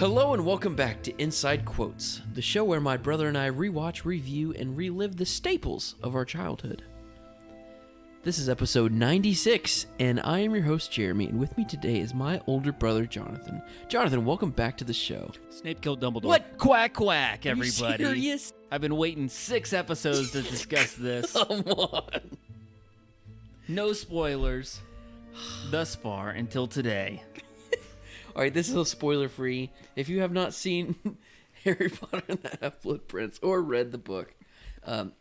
Hello and welcome back to Inside Quotes, the show where my brother and I rewatch, review, and relive the staples of our childhood. This is episode 96, and I am your host, Jeremy, and with me today is my older brother, Jonathan. Jonathan, welcome back to the show. Snape killed Dumbledore. What? Quack, quack, everybody. Are you serious? I've been waiting 6 episodes to discuss this. Come on. No spoilers thus far until today. All right, this is a spoiler-free. If you have not seen Harry Potter and the Half-Blood Prince or read the book,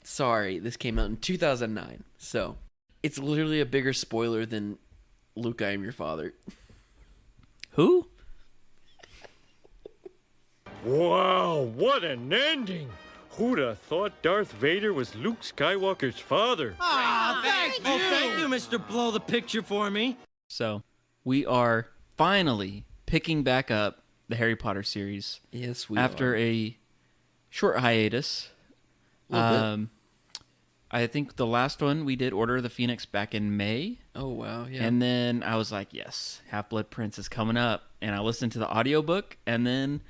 sorry, this came out in 2009. So it's literally a bigger spoiler than Luke, I Am Your Father. Who? Wow, what an ending! Who'd have thought Darth Vader was Luke Skywalker's father? Thank you, Mr. Blow the Picture for me. So, we are finally picking back up the Harry Potter series. Yes, we after are. a short hiatus. I think the last one we did Order of the Phoenix back in May. Oh, wow, yeah. And then I was like, yes, Half-Blood Prince is coming up. And I listened to the audiobook, and then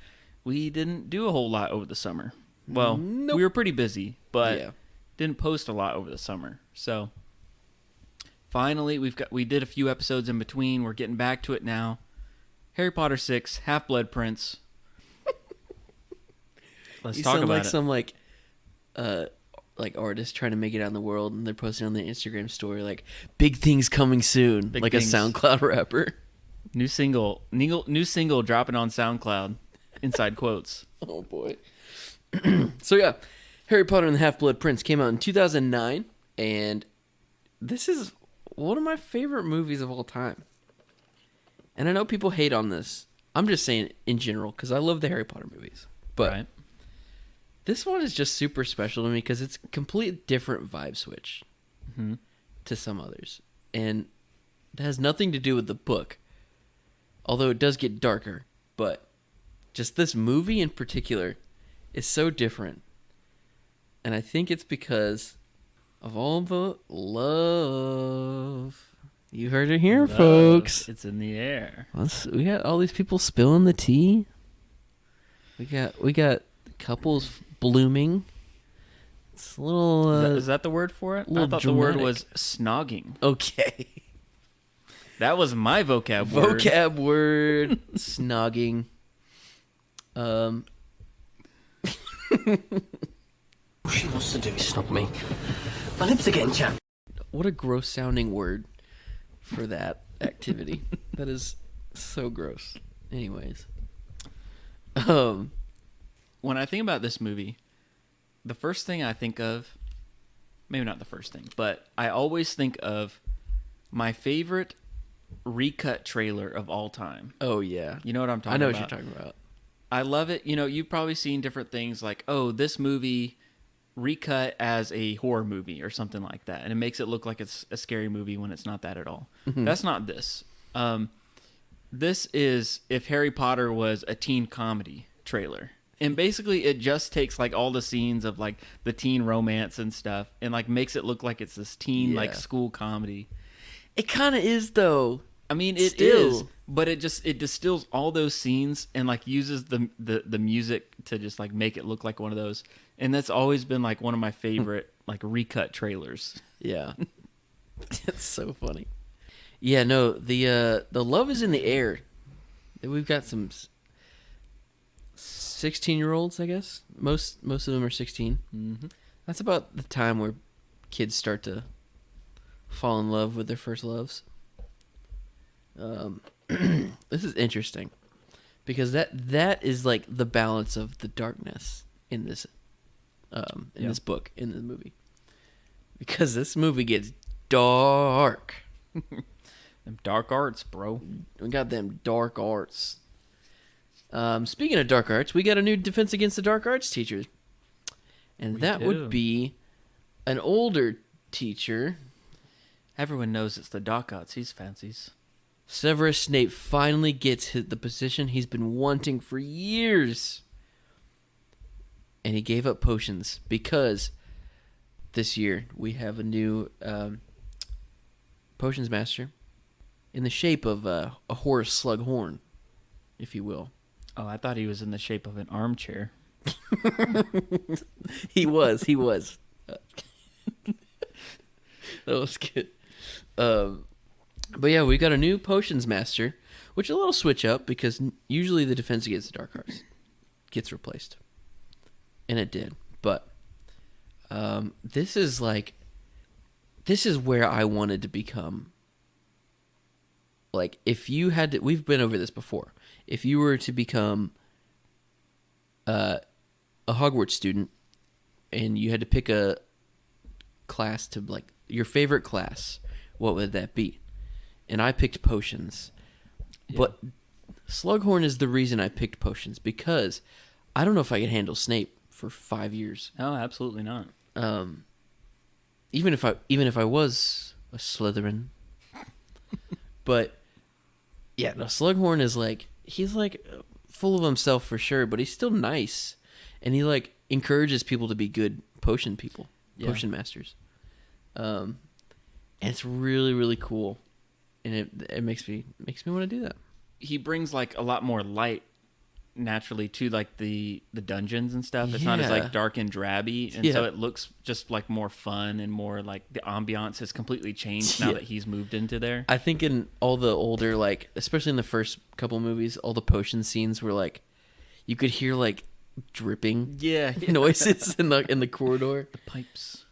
we didn't do a whole lot over the summer. Well, Nope. we were pretty busy, but Yeah. didn't post a lot over the summer. So finally, we did a few episodes in between. We're getting back to it now. Harry Potter 6, Half-Blood Prince. Let's You talk sound about like it. some like artist trying to make it on the world, and they're posting on the Instagram story like big things coming soon, Big like things. a SoundCloud rapper. New single dropping on SoundCloud. Inside quotes. Oh boy. So yeah, Harry Potter and the Half-Blood Prince came out in 2009, and this is one of my favorite movies of all time. And I know people hate on this. I'm just saying in general because I love the Harry Potter movies. But Right. this one is just super special to me because it's a complete different vibe switch to some others. And it has nothing to do with the book, although it does get darker. But just this movie in particular is so different. And I think it's because of all the love. You heard it here, folks. It's in the air. We got all these people spilling the tea. We got couples blooming. It's a little Is that the word for it? I little thought the word dramatic. was snogging. okay. That was my vocab word. Vocab word snogging. All she wants to do is snog me. My lips are getting chapped. What a gross sounding word for that activity. That is so gross. Anyways. When I think about this movie, the first thing I think of, maybe not the first thing, but I always think of my favorite Recut trailer of all time. Oh yeah. You know what I'm talking I know about? what you're talking about. I love it. You know, you've probably seen different things like, oh, this movie recut as a horror movie or something like that. And it makes it look like it's a scary movie when it's not that at all. That's not this. This is if Harry Potter was a teen comedy trailer. And basically it just takes like all the scenes of like the teen romance and stuff and like makes it look like it's this teen like Yeah. school comedy. It kind of is though. I mean, it Still. is, but it distills all those scenes and like uses the music to just like make it look like one of those. And that's always been like one of my favorite like recut trailers. Yeah. It's so funny. Yeah, no, the love is in the air. We've got some 16-year-olds, I guess. Most of them are 16. Mm-hmm. That's about the time where kids start to fall in love with their first loves. This is interesting because that is like the balance of the darkness in this this book, in the movie, because this movie gets dark. Them dark arts, bro. We got them dark arts. Speaking of dark arts, we got a new Defense Against the Dark Arts teacher, and that do. would be an older teacher. Everyone knows it's the dark arts. He's fancies. Severus Snape finally gets the position he's been wanting for years. And he gave up potions because this year we have a new potions master in the shape of a Horace Slughorn, if you will. Oh, I thought he was in the shape of an armchair. He was. That was good. But yeah, we got a new potions master, which is a little switch up because usually the defense against the dark arts gets replaced, and it did. But this is where I wanted to become. Like, if you had to, we've been over this before. If you were to become a Hogwarts student and you had to pick a class to, like, your favorite class, what would that be? And I picked potions. Yeah. But Slughorn is the reason I picked potions, because I don't know if I could handle Snape for 5 years. No, absolutely not. Even if I was a Slytherin. But yeah, no, Slughorn is like, he's like full of himself for sure, but he's still nice. And he like encourages people to be good potion people, potion masters. And it's really, really cool. And it makes me want to do that. He brings like a lot more light naturally to like the dungeons and stuff. It's not as like dark and drabby, and so it looks just like more fun and more like the ambiance has completely changed now that he's moved into there. I think in all the older, like especially in the first couple movies, all the potion scenes were like you could hear like dripping noises in the corridor, the pipes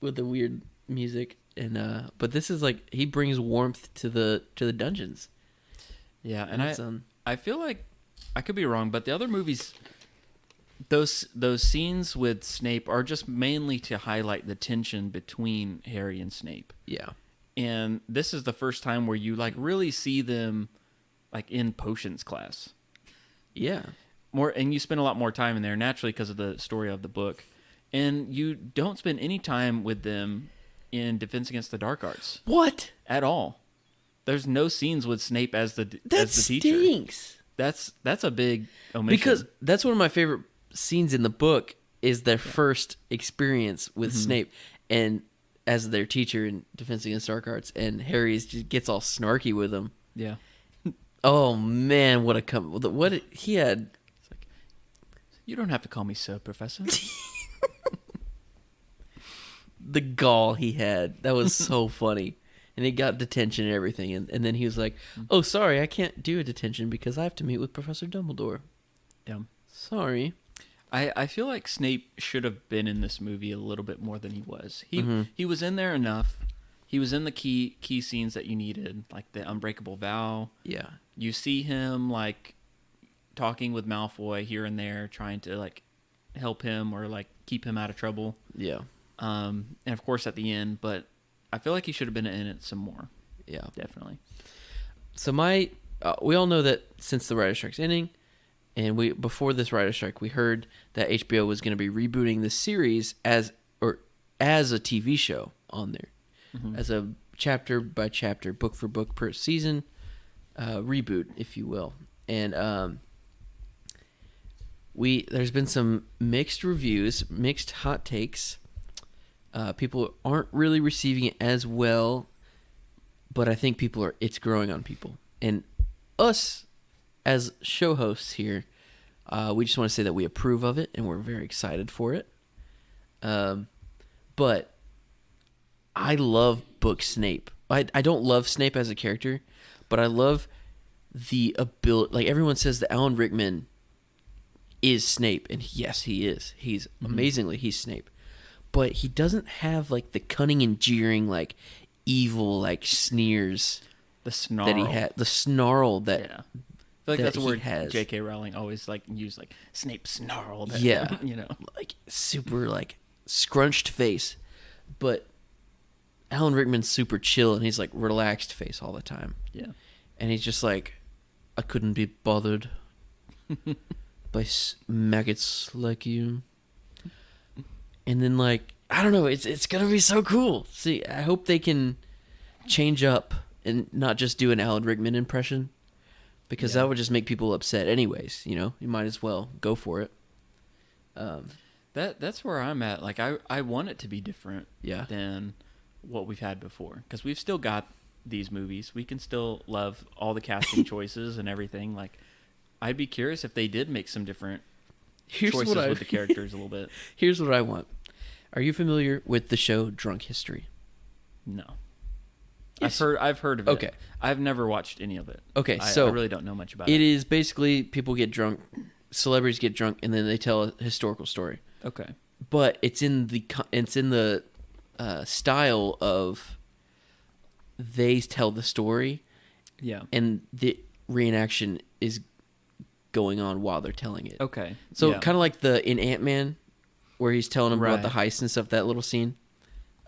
with the weird music. And but this is like he brings warmth to the dungeons. Yeah, and I feel like I could be wrong, but the other movies, those scenes with Snape are just mainly to highlight the tension between Harry and Snape. Yeah. And this is the first time where you like really see them like in potions class. Yeah. And you spend a lot more time in there naturally because of the story of the book. And you don't spend any time with them in Defense Against the Dark Arts. What? At all. There's no scenes with Snape as the teacher. That stinks. That's a big omission. Because that's one of my favorite scenes in the book is their first experience with Snape and as their teacher in Defense Against Dark Arts, and Harry just gets all snarky with him. Yeah. Oh man, what he had. It's like, you don't have to call me sir, Professor. The gall he had. That was so funny. And he got detention and everything. And then he was like, oh, sorry, I can't do a detention because I have to meet with Professor Dumbledore. Yeah. Sorry. I feel like Snape should have been in this movie a little bit more than he was. He was in there enough. He was in the key scenes that you needed, like the Unbreakable Vow. Yeah. You see him, like, talking with Malfoy here and there, trying to, like, help him or, like, keep him out of trouble. Yeah. And, of course, at the end, but I feel like he should have been in it some more. Yeah. Definitely. So we all know that since the writer strike's ending, and before this writer strike, we heard that HBO was going to be rebooting the series as a TV show on there, as a chapter by chapter, book for book per season reboot, if you will. And there's been some mixed reviews, mixed hot takes. People aren't really receiving it as well, but I think it's growing on people. And us, as show hosts here, we just want to say that we approve of it, and we're very excited for it. But I love book Snape. I don't love Snape as a character, but I love the ability. Like, everyone says that Alan Rickman is Snape, and yes, he is. He's amazingly, he's Snape. But he doesn't have, like, the cunning and jeering, like, evil, like, sneers. The snarl. That he had. The snarl that... Yeah. I feel like that's a word has. J.K. Rowling always, like, use, like, Snape snarled. Yeah. You know? Like, super, like, scrunched face. But Alan Rickman's super chill, and he's, like, relaxed face all the time. Yeah. And he's just like, I couldn't be bothered by maggots like you. And then, like, I don't know, it's gonna be so cool. See, I hope they can change up and not just do an Alan Rickman impression, because that would just make people upset anyways, you know? You might as well go for it. That's where I'm at. Like, I want it to be different than what we've had before, because we've still got these movies. We can still love all the casting choices and everything. Like, I'd be curious if they did make some different Here's choices what with the characters a little bit. Here's what I want. Are you familiar with the show Drunk History? No. Yes. I've heard of it. Okay. I've never watched any of it. Okay, I so really don't know much about it. It is basically people get drunk, celebrities get drunk, and then they tell a historical story. Okay. But it's in the style of they tell the story, Yeah. and the reenaction is going on while they're telling it. Okay. So yeah. kind of like in Ant-Man, where he's telling them about Right. the heist and stuff. That little scene.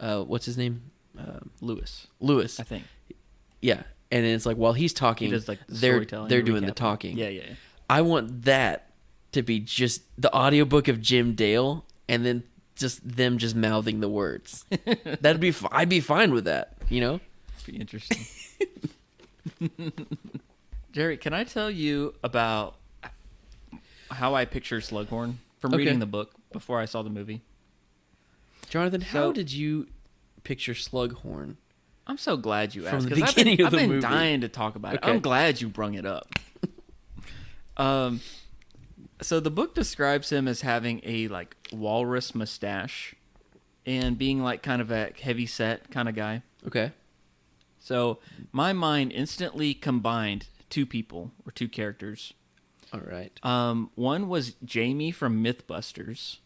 What's his name? Lewis, Lewis. I think. Yeah, and it's like while he's talking, He does like the they're storytelling. doing the recapping. talking. Yeah. I want that to be just the audiobook of Jim Dale, and then just them just mouthing the words. That'd be. I'd be fine with that. You know. Be interesting. Jerry, can I tell you about how I picture Slughorn from Okay. reading the book before I saw the movie? Jonathan, how So- did you picture Slughorn? I'm so glad you From asked the 'cause I've beginning been, of the I've been movie. dying to talk about it. Okay. I'm glad you brung it up. So the book describes him as having a like walrus mustache and being like kind of a heavy set kind of guy. Okay. So my mind instantly combined two people or two characters. All right. One was Jamie from Mythbusters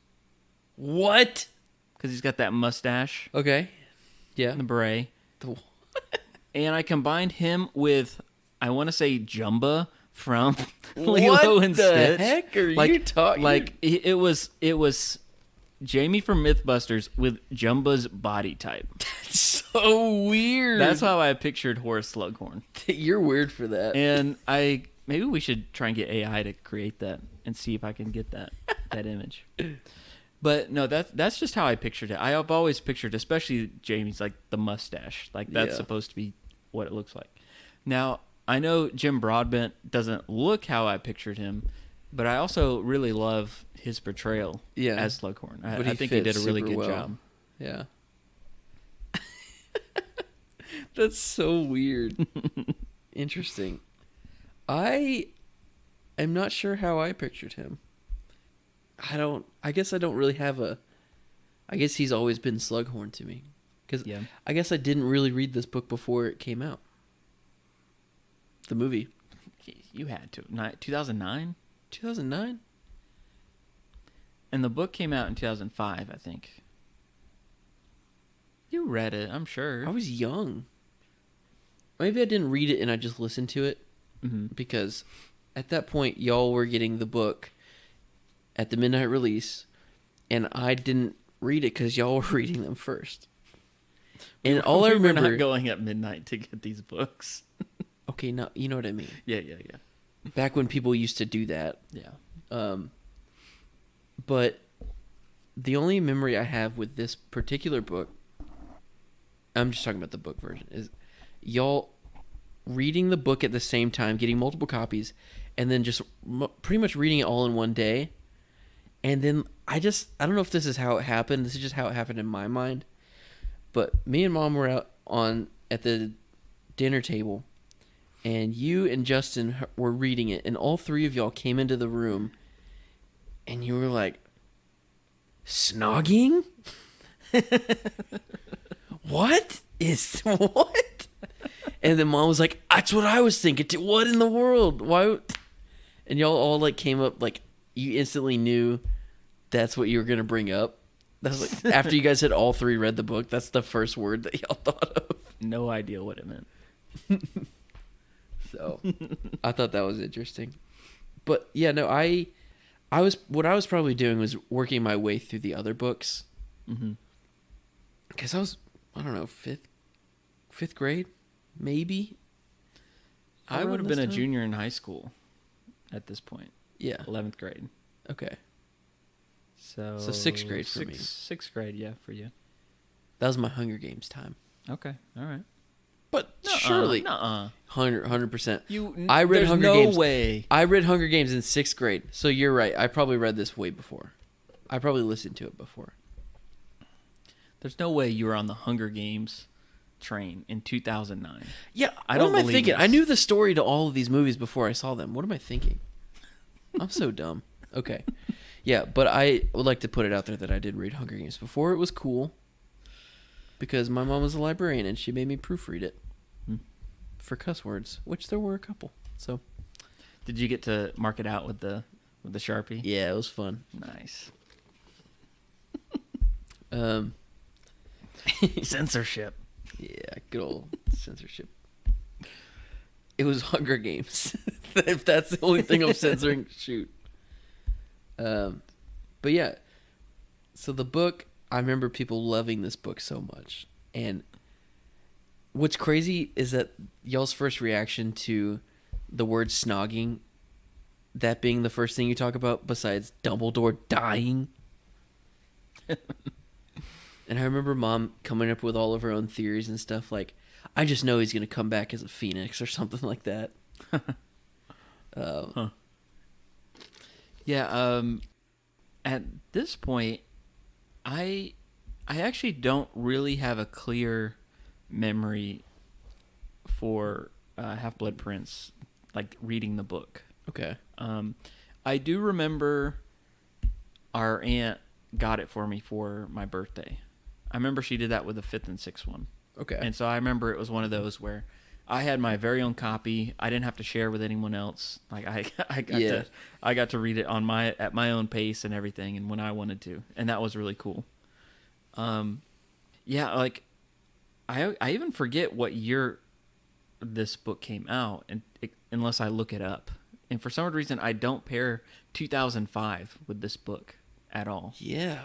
What? because he's got that mustache Okay. Yeah. and the beret. The- And I combined him with, I want to say, Jumba from What Lilo and the Stitch. heck are you talking? Like it was Jamie from Mythbusters with Jumba's body type. so weird. That's how I pictured Horace Slughorn. You're weird for that. And maybe we should try and get AI to create that and see if I can get that image. But no, that's just how I pictured it. I've always pictured, especially Jamie's like the mustache, like that's Yeah. supposed to be what it looks like. Now I know Jim Broadbent doesn't look how I pictured him, but I also really love his portrayal as Slughorn. But I think he did a fits really super good well. job. Yeah. That's so weird. Interesting. I am not sure how I pictured him. I guess I don't really have I guess he's always been Slughorn to me. Because Yeah. I guess I didn't really read this book before it came out. The movie. You had to. 2009? 2009? And the book came out in 2005, I think. You read it, I'm sure. I was young. Maybe I didn't read it and I just listened to it. Mhm. Because at that point, y'all were getting the book at the midnight release, and I didn't read it because y'all were reading them first. And all I We were remember, not going at midnight to get these books. okay, now you know what I mean. Yeah. Back when people used to do that, Yeah. but the only memory I have with this particular book, I'm just talking about the book version, is y'all reading the book at the same time, getting multiple copies, and then just pretty much reading it all in one day. And then I don't know if this is how it happened. This is just how it happened in my mind. But me and Mom were out at the dinner table, and you and Justin were reading it, and all three of y'all came into the room, and you were like, "Snogging? What? And then Mom was like, "That's what I was thinking. What in the world? Why?" And y'all all like came up like you instantly knew that's what you were gonna bring up. That's like after you guys had all three read the book. That's the first word that y'all thought of. No idea what it meant. So I thought that was interesting. But yeah, no, I was probably doing was working my way through the other books. Mm-hmm. Because I don't know, fifth grade, maybe. I Around would have this been a time? junior in high school at this point. Yeah. 11th grade. Okay. So sixth grade for me. Sixth grade, yeah, for you. That was my Hunger Games time. Okay, all right. But surely, Nuh-uh. 100%. I read there's Hunger no Games. way. I read Hunger Games in 6th grade. So you're right. I probably read this way before. I probably listened to it before. There's no way you were on the Hunger Games train in 2009. Yeah, I what don't am I believe thinking? this. I knew the story to all of these movies before I saw them. What am I thinking? I'm so dumb. Okay. Yeah, but I would like to put it out there that I did read Hunger Games before. It was cool because my mom was a librarian and she made me proofread it for cuss words, which there were a couple. So, did you get to mark it out with the Sharpie? yeah, it was fun. Nice. Censorship. Yeah, good old censorship. It was Hunger Games. If that's the only thing I'm censoring, shoot. But yeah, so the book, I remember people loving this book so much. And what's crazy is that y'all's first reaction to the word snogging, that being the first thing you talk about besides Dumbledore dying. And I remember Mom coming up with all of her own theories and stuff like, I just know he's going to come back as a phoenix or something like that. Yeah, at this point, I actually don't really have a clear memory for Half-Blood Prince, like reading the book. Okay. I do remember our aunt got it for me for my birthday. I remember she did that with the 5th and 6th one. Okay. And so I remember it was one of those where I had my very own copy. I didn't have to share with anyone else. Like I got to read it at my own pace and everything, and when I wanted to, and that was really cool. Yeah, like I even forget what year this book came out, and unless I look it up. And for some reason, I don't pair 2005 with this book at all. Yeah.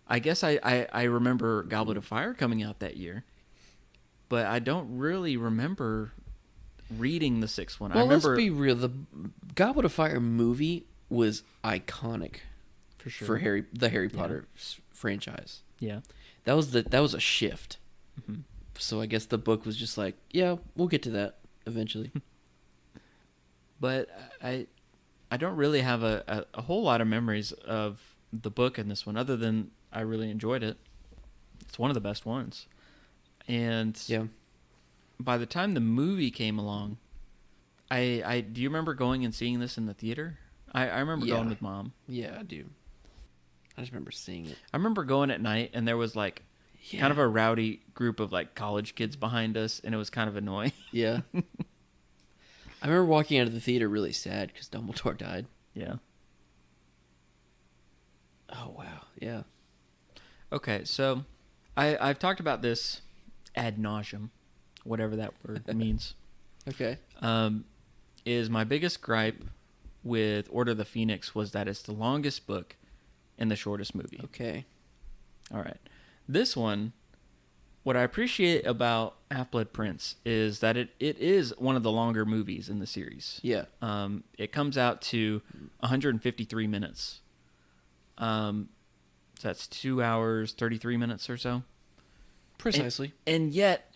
I guess I remember Goblet of Fire coming out that year, but I don't really remember reading the 6th one. Well, I remember, let's be real. The Goblet of Fire movie was iconic for sure for the Harry Potter franchise. Yeah, that was a shift. Mm-hmm. So I guess the book was just like, yeah, we'll get to that eventually. But I don't really have a whole lot of memories of the book in this one, other than I really enjoyed it. It's one of the best ones. And yeah, by the time the movie came along, I do you remember going and seeing this in the theater? I remember going with Mom. Yeah, I do. I just remember seeing it. I remember going at night, and there was like kind of a rowdy group of like college kids behind us, and it was kind of annoying. Yeah. I remember walking out of the theater really sad because Dumbledore died. Yeah. Oh, wow. Yeah. Okay, so I've talked about this ad nauseum, whatever that word means. Okay. Is my biggest gripe with Order of the Phoenix was that it's the longest book and the shortest movie. Okay. All right. This one, what I appreciate about Half-Blood Prince is that it is one of the longer movies in the series. Yeah. It comes out to 153 minutes. So that's 2 hours, 33 minutes or so. Precisely. And yet,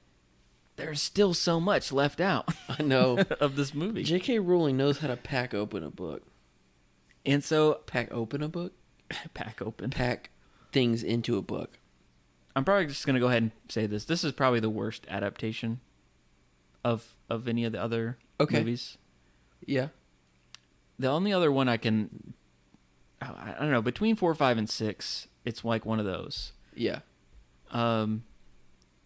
there's still so much left out. I know. Of this movie. J.K. Rowling knows how to pack open a book. And so... Pack open a book? Pack open. Pack things into a book. I'm probably just going to go ahead and say this. This is probably the worst adaptation of any of the other movies. Yeah. The only other one I don't know, between 4, 5, and 6, it's like one of those. Yeah.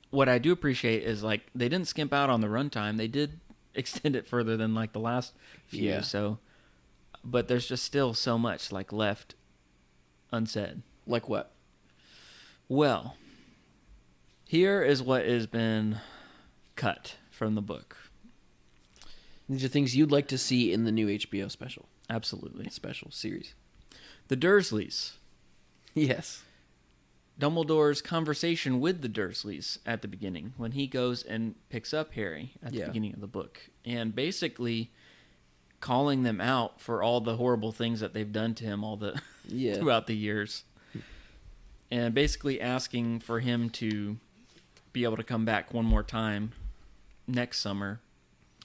What I do appreciate is like they didn't skimp out on the runtime. They did extend it further than like the last few. Yeah. So, but there's just still so much like left unsaid. Like what? Well, here is what has been cut from the book. These are things you'd like to see in the new HBO special. Absolutely. Special series. The Dursleys. Yes. Dumbledore's conversation with the Dursleys at the beginning when he goes and picks up Harry at the beginning of the book, and basically calling them out for all the horrible things that they've done to him throughout the years, and basically asking for him to be able to come back one more time next summer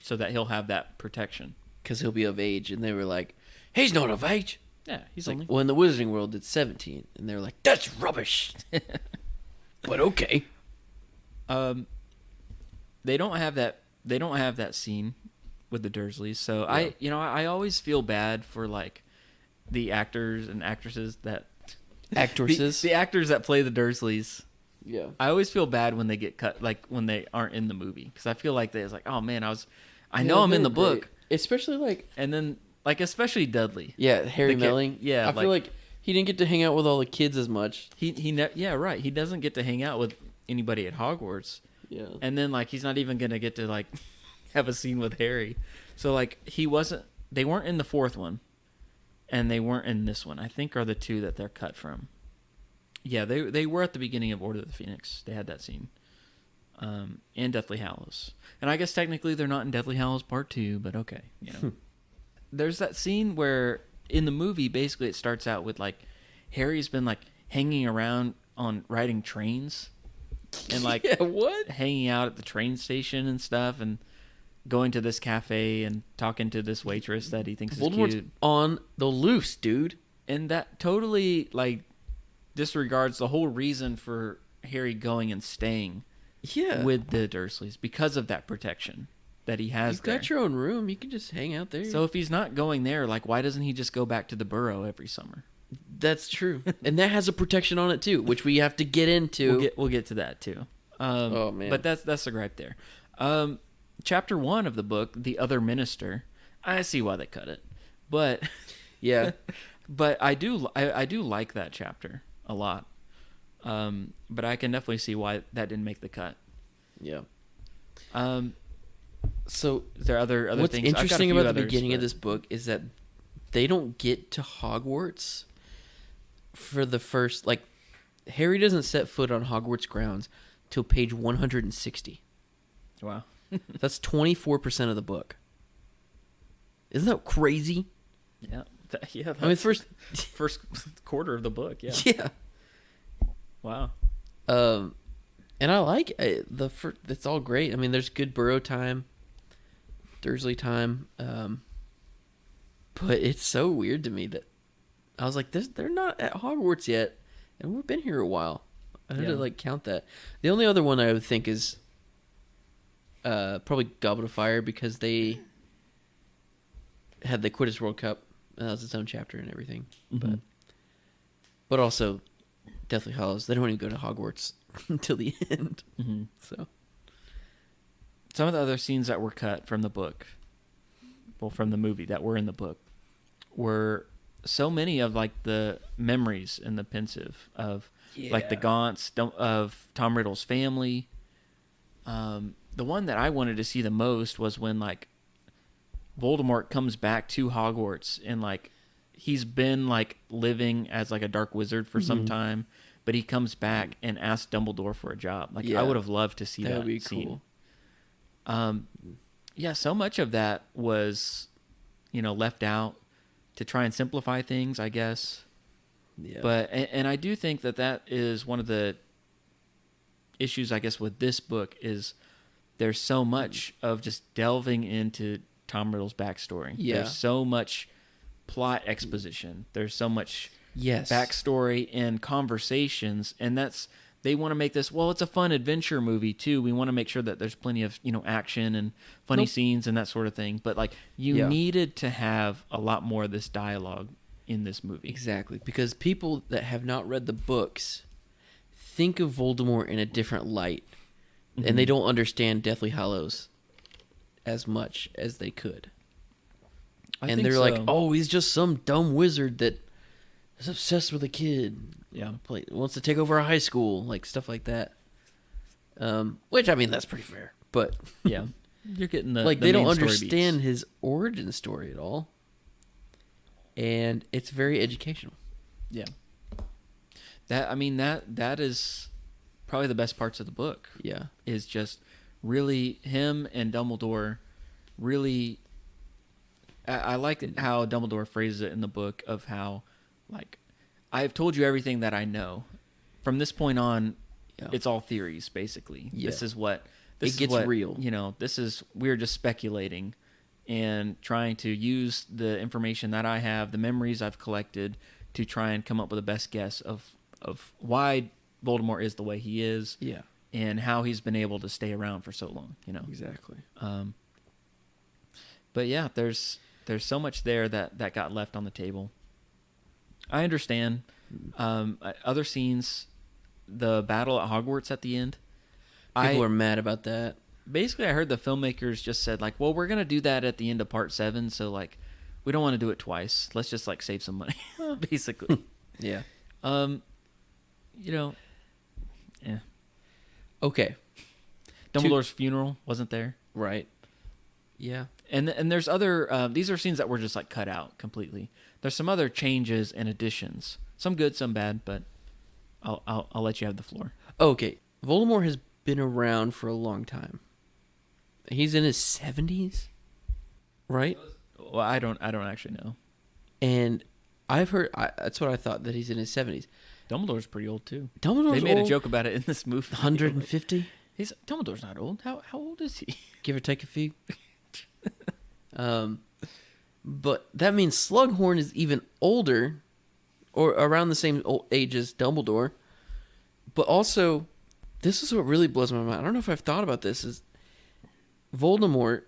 so that he'll have that protection. Because he'll be of age, and they were like, he's not of age. Yeah, he's like, well, in the Wizarding World, it's 17, and they were like, that's rubbish. But okay. They don't have that. They don't have that scene with the Dursleys. So I always feel bad for like the actors and actresses that Actresses. the actors that play the Dursleys. Yeah. I always feel bad when they get cut, like when they aren't in the movie, because I feel like they're like, oh man, I know I'm in the book, especially like, and then like especially Dudley. yeah, Harry The kid- Melling. yeah, I feel like he didn't get to hang out with all the kids as much. Yeah, right. He doesn't get to hang out with anybody at Hogwarts, Yeah. and then like he's not even gonna get to like have a scene with Harry. So like they weren't in the fourth one, and they weren't in this one. I think are the two that they're cut from. Yeah, they were at the beginning of Order of the Phoenix. They had that scene. And Deathly Hallows. And I guess technically they're not in Deathly Hallows Part 2, but okay. You know. There's that scene where in the movie, basically it starts out with like Harry's been like hanging around on riding trains and like Yeah, what? hanging out at the train station and stuff and going to this cafe and talking to this waitress that he thinks is Voldemort's cute. on the loose, dude. And that totally like disregards the whole reason for Harry going and staying Yeah. with the Dursleys because of that protection that he has You've there. got your own room. You can just hang out there. So if he's not going there, like why doesn't he just go back to the Burrow every summer? that's true. And that has a protection on it too, which we have to get into. We'll get to that too. Oh, man. But that's the gripe there. Chapter 1 of the book, The Other Minister. I see why they cut it, but Yeah. but I do like that chapter a lot. But I can definitely see why that didn't make the cut. Yeah. So is there other What's things? I've got a interesting few about the others, beginning of but- this book is that they don't get to Hogwarts for the first, like, Harry doesn't set foot on Hogwarts grounds till page 160. Wow. That's 24% of the book. Isn't that crazy? Yeah. Yeah. I mean, first quarter of the book. Yeah. yeah. Wow. And I like it's all great. I mean, there's good Burrow time, Dursley time, but it's so weird to me that I was like, they're not at Hogwarts yet, and we've been here a while. I had to like count that. The only other one I would think is probably Goblet of Fire, because they had the Quidditch World Cup. And that was its own chapter and everything, but also Deathly Hallows. They don't even go to Hogwarts until the end. Mm-hmm. So Some of the other scenes that were cut from the book, well, from the movie that were in the book, were so many of like the memories in the pensive of like the Gaunts, of Tom Riddle's family. The one that I wanted to see the most was when like Voldemort comes back to Hogwarts and like he's been like living as like a dark wizard for some time, but he comes back and asks Dumbledore for a job. Like I would have loved to see that. that would be scene. cool. Yeah, so much of that was, left out to try and simplify things, I guess. Yeah, But and I do think that is one of the issues, I guess, with this book is there's so much of just delving into Tom Riddle's backstory. Yeah. There's so much plot exposition. There's so much yes, backstory and conversations, and they want to make this, well, it's a fun adventure movie too. We want to make sure that there's plenty of action and funny scenes and that sort of thing. But like you needed to have a lot more of this dialogue in this movie. exactly, because people that have not read the books think of Voldemort in a different light, and they don't understand Deathly Hallows as much as they could. And they're like, oh, he's just some dumb wizard that is obsessed with a kid. Yeah. Wants to take over a high school, like stuff like that. Which, I mean, that's pretty fair. But Yeah. You're getting the like the they don't main story understand beats. his origin story at all. And it's very educational. Yeah. That is probably the best parts of the book. Yeah. Is just really him and Dumbledore really I like how Dumbledore phrases it in the book of how like I've told you everything that I know. From this point on, it's all theories basically. Yeah. This is what real. We're just speculating and trying to use the information that I have, the memories I've collected to try and come up with the best guess of why Voldemort is the way he is. Yeah. And how he's been able to stay around for so long, Exactly. But yeah, there's so much there that got left on the table. I understand. Other scenes, the battle at Hogwarts at the end. People are mad about that. Basically, I heard the filmmakers just said, like, well, we're going to do that at the end of part 7, so, like, we don't want to do it twice. Let's just, like, save some money, basically. Yeah. Yeah. Okay. Dumbledore's funeral wasn't there. Right. Yeah. And there's other, these are scenes that were just, like, cut out completely. There's some other changes and additions. Some good, some bad, but I'll let you have the floor. Okay. Voldemort has been around for a long time. He's in his 70s, right? Well, I don't actually know. And I've heard that's what I thought, that he's in his 70s. Dumbledore's pretty old too. Dumbledore's They made old. a joke about it in this movie. 150, Dumbledore's not old. How old is he? give or take a few. But that means Slughorn is even older, or around the same age as Dumbledore. But also, this is what really blows my mind. I don't know if I've thought about this. Is Voldemort,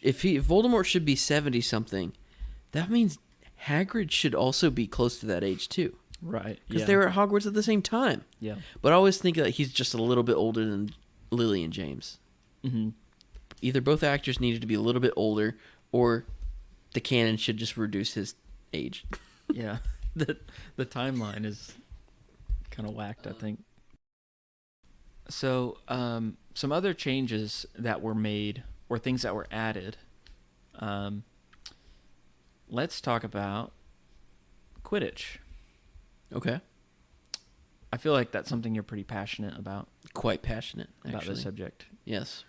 if Voldemort should be 70 something, that means Hagrid should also be close to that age too. Right. Because they were at Hogwarts at the same time. Yeah. But I always think that he's just a little bit older than Lily and James. Mm-hmm. Either both actors needed to be a little bit older, or the canon should just reduce his age. Yeah. The timeline is kind of whacked, I think. So, some other changes that were made, or things that were added. Let's talk about Quidditch. Okay. I feel like that's something you're pretty passionate about. Quite passionate, actually. About this subject. Yes.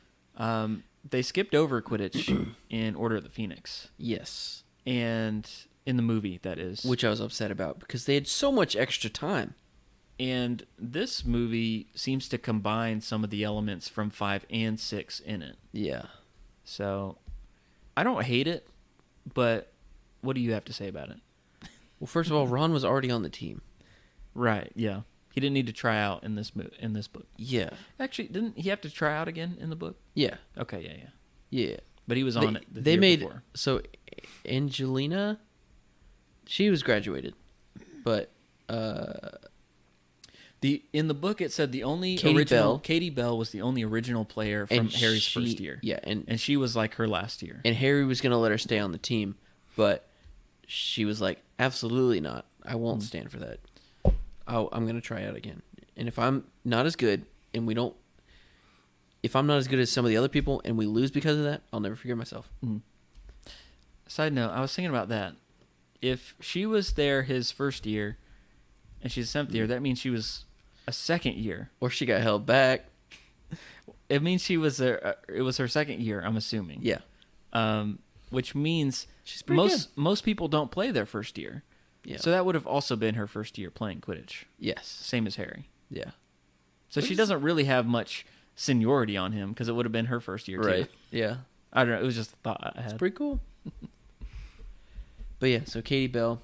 They skipped over Quidditch in Order of the Phoenix. Yes. And in the movie, that is. Which I was upset about, because they had so much extra time. And this movie seems to combine some of the elements from 5 and 6 in it. Yeah. So, I don't hate it, but what do you have to say about it? Well, first of all, Ron was already on the team. Right, yeah. He didn't need to try out in this book. Yeah. Actually, didn't he have to try out again in the book? Yeah. Okay, yeah. Yeah. But he was on it the they year made before. So Angelina, she was graduated, but in the book it said the only Katie Bell was the only original player from Harry's first year. Yeah, and she was like her last year. And Harry was going to let her stay on the team, but she was like, absolutely not. I won't stand for that. I'm going to try out again. And if I'm not as good if I'm not as good as some of the other people and we lose because of that, I'll never forgive myself. Side note, I was thinking about that. If she was there his first year and she's 7th year, that means she was a second year. Or she got held back. It means it was her second year, I'm assuming. Yeah. Which means She's pretty good. most people don't play their first year. Yeah. So that would have also been her first year playing Quidditch. Yes. Same as Harry. Yeah. So she doesn't really have much seniority on him because it would have been her first year Right. too. Yeah. I don't know. It was just a thought I had. It's pretty cool. But yeah, so Katie Bell,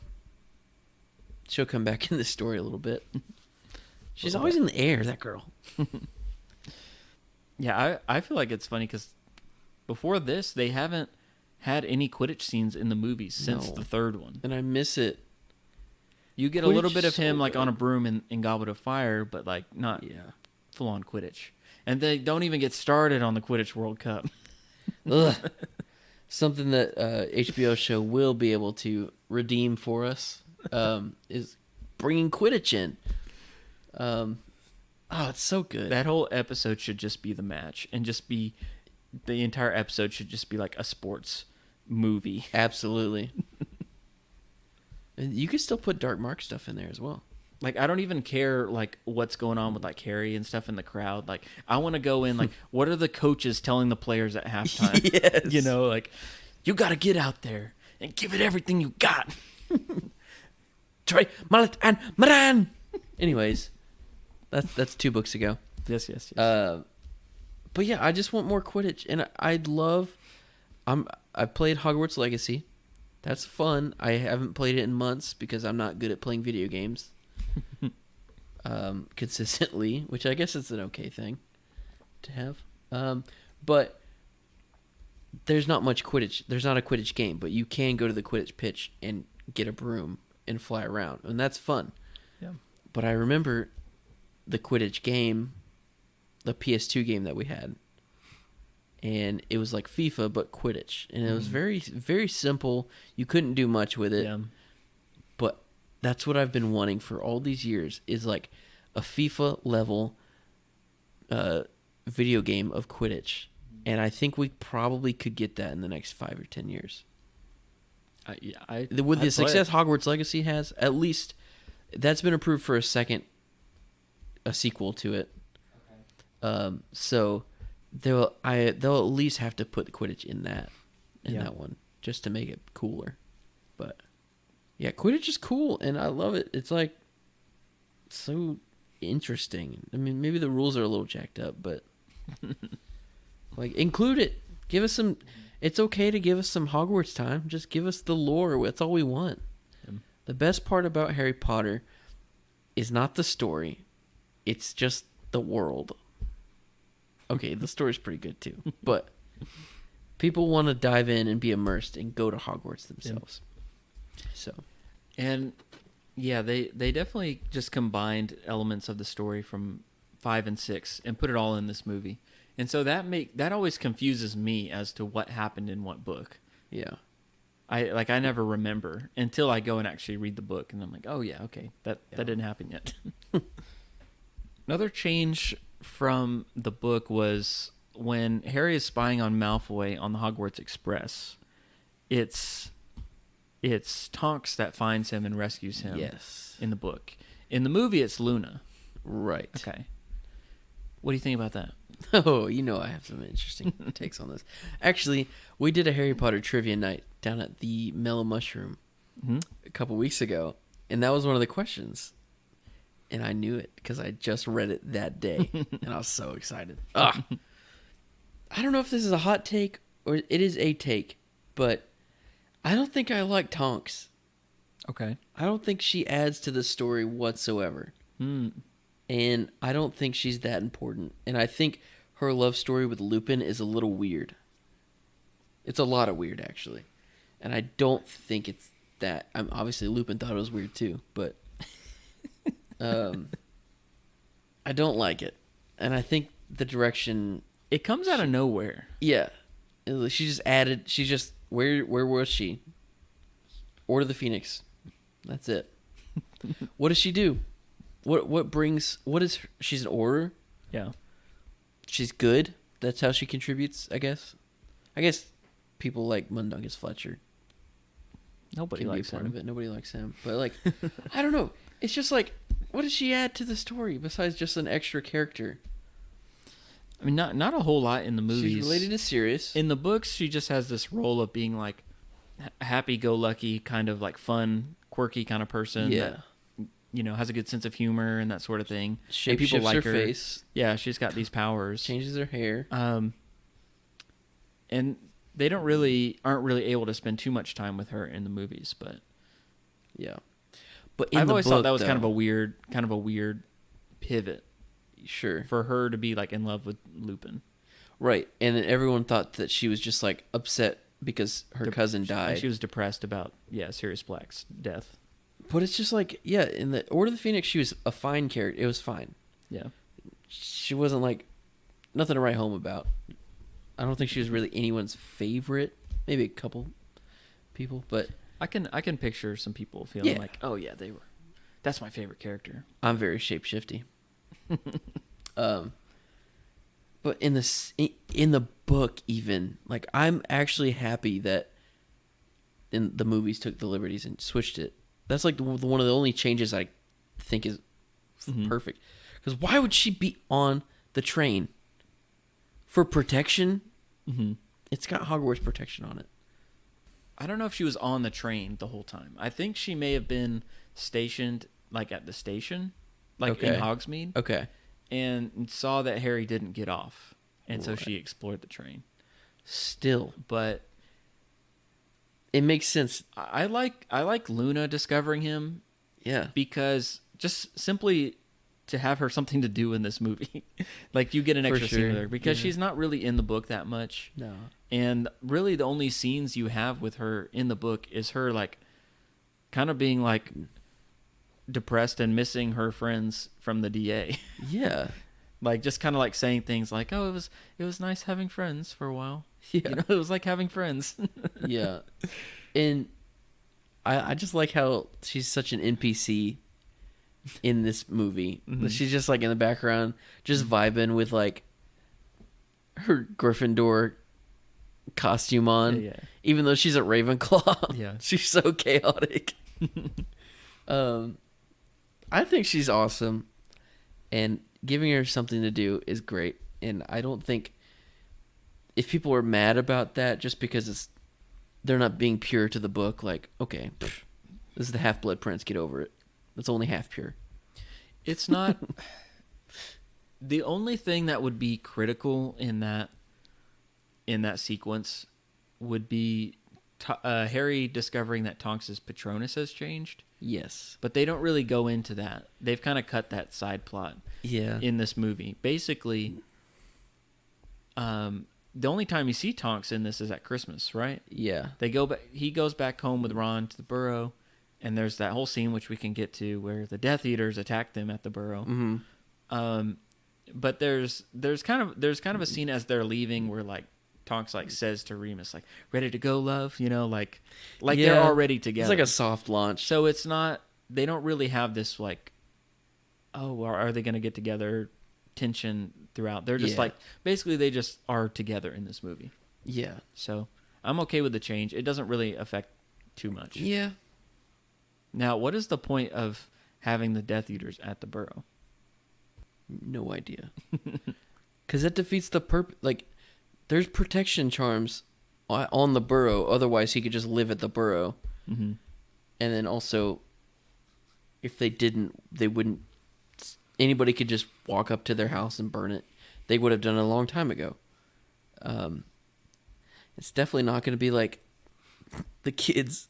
she'll come back in this story a little bit. She's always in the air, that girl. Yeah, I feel like it's funny because before this, they haven't had any Quidditch scenes in the movies since the third one. And I miss it. You get a Quidditch little bit is of him so like good. on a broom in Goblet of Fire, but like not full on Quidditch. And they don't even get started on the Quidditch World Cup. Ugh. Something that HBO show will be able to redeem for us is bringing Quidditch in. It's so good. That whole episode should just be the match, and just be the entire episode should just be like a sports movie. Absolutely. And you could still put Dark Mark stuff in there as well. Like, I don't even care like what's going on with like Harry and stuff in the crowd. Like, I want to go in like, what are the coaches telling the players at halftime? Yes. You know, like, you got to get out there and give it everything you got. Troy, Mallet, and Moran. Anyways, that's 2 books ago. Yes. But yeah, I just want more Quidditch, and I'd love. I played Hogwarts Legacy. That's fun. I haven't played it in months because I'm not good at playing video games consistently, which I guess is an okay thing to have. But there's not much Quidditch. There's not a Quidditch game, but you can go to the Quidditch pitch and get a broom and fly around, and that's fun. Yeah. But I remember the Quidditch game, the PS2 game that we had, and it was like FIFA but Quidditch, and it was very, very simple. You couldn't do much with it. Yeah. But that's what I've been wanting for all these years, is like a FIFA level video game of Quidditch. And I think we probably could get that in the next 5 or 10 years. With the success Hogwarts Legacy has, at least that's been approved for a sequel to it. Okay. So they'll at least have to put the Quidditch in that one just to make it cooler. But yeah, Quidditch is cool and I love it. It's like so interesting. I mean, maybe the rules are a little jacked up, but like include it. Give us some. It's okay to give us some Hogwarts time. Just give us the lore. That's all we want. Yeah. The best part about Harry Potter is not the story. It's just the world. Okay, the story's pretty good too. But people want to dive in and be immersed and go to Hogwarts themselves. Yeah. So, and yeah, they definitely just combined elements of the story from 5 and 6 and put it all in this movie. And so that always confuses me as to what happened in what book. Yeah. I never remember until I go and actually read the book, and I'm like, oh yeah, okay, that didn't happen yet. Another change from the book was when Harry is spying on Malfoy on the Hogwarts Express. It's Tonks that finds him and rescues him. Yes. In the book. In the movie, it's Luna. Right. Okay. What do you think about that? Oh, I have some interesting takes on this. Actually, we did a Harry Potter trivia night down at the Mellow Mushroom a couple weeks ago, and that was one of the questions. And I knew it because I just read it that day, and I was so excited. I don't know if this is a hot take or it is a take, but I don't think I like Tonks. Okay. I don't think she adds to the story whatsoever. And I don't think she's that important. And I think her love story with Lupin is a little weird. It's a lot of weird, actually. And I don't think it's that. Obviously, Lupin thought it was weird, too. But I don't like it. And I think the direction... It comes out of nowhere. Yeah. She just added... She's just... Where was she? Order the Phoenix. That's it. What does she do? She's an Order? Yeah. She's good. That's how she contributes, I guess. I guess people like Mundungus Fletcher. Nobody likes him. Of it. Nobody likes him. But like, I don't know. It's just like, what does she add to the story besides just an extra character? I mean, not a whole lot in the movies. She's related to Sirius. In the books, she just has this role of being like happy-go-lucky, kind of like fun, quirky kind of person. Yeah. That, has a good sense of humor and that sort of thing. Shape shifts like her face. Yeah, she's got these powers. Changes her hair. And they aren't really able to spend too much time with her in the movies, but yeah. But I've always thought that was kind of a weird pivot. Sure. For her to be like in love with Lupin. Right. And then everyone thought that she was just like upset because her cousin died. And she was depressed about Sirius Black's death. But it's just like, yeah, in the Order of the Phoenix, she was a fine character. It was fine. Yeah. She wasn't like, nothing to write home about. I don't think she was really anyone's favorite. Maybe a couple people, but... I can picture some people feeling like, oh yeah, that's my favorite character. I'm very shape-shifty. But in the book even, like, I'm actually happy that the movies took the liberties and switched it. That's like one of the only changes I think is perfect. Because why would she be on the train? For protection? Mm-hmm. It's got Hogwarts protection on it. I don't know if she was on the train the whole time. I think she may have been stationed like at the station, like in Hogsmeade. Okay. And saw that Harry didn't get off. And so she explored the train. Still. But... It makes sense. I like Luna discovering him. Yeah. Because just simply to have her something to do in this movie. Like, you get an extra scene with her. Because she's not really in the book that much. No. And really the only scenes you have with her in the book is her, like, kind of being like depressed and missing her friends from the DA. Yeah. Like just kind of like saying things like, "Oh, it was nice having friends for a while." Yeah. You know, it was like having friends. Yeah. And I just like how she's such an NPC in this movie. Mm-hmm. She's just like in the background, just vibing with like her Gryffindor costume on. Yeah. Even though she's a Ravenclaw. Yeah. She's so chaotic. I think she's awesome. And giving her something to do is great. And I don't think if people are mad about that just because they're not being pure to the book, like, okay, this is the Half-Blood Prince, get over it. It's only half pure. It's not. The only thing that would be critical in that sequence would be Harry discovering that Tonks's Patronus has changed. Yes. But they don't really go into that. They've kind of cut that side plot. Yeah. In this movie, basically, the only time you see Tonks in this is at Christmas, right? Yeah. They go back. He goes back home with Ron to the burrow, and there's that whole scene which we can get to where the Death Eaters attack them at the burrow. Mm-hmm. But there's kind of a scene as they're leaving where like Tonks like says to Remus like, "Ready to go, love?" You know, like they're already together. It's like a soft launch. So it's not. They don't really have this like, oh, are they going to get together? Tension throughout. They're just like basically they just are together in this movie. Yeah. So I'm okay with the change. It doesn't really affect too much. Yeah. Now, what is the point of having the Death Eaters at the burrow? No idea. Because that defeats the purpose. Like, there's protection charms on the burrow. Otherwise, he could just live at the burrow. Mm-hmm. And then also, if they didn't, they wouldn't. Anybody could just walk up to their house and burn it. They would have done it a long time ago. It's definitely not going to be like the kids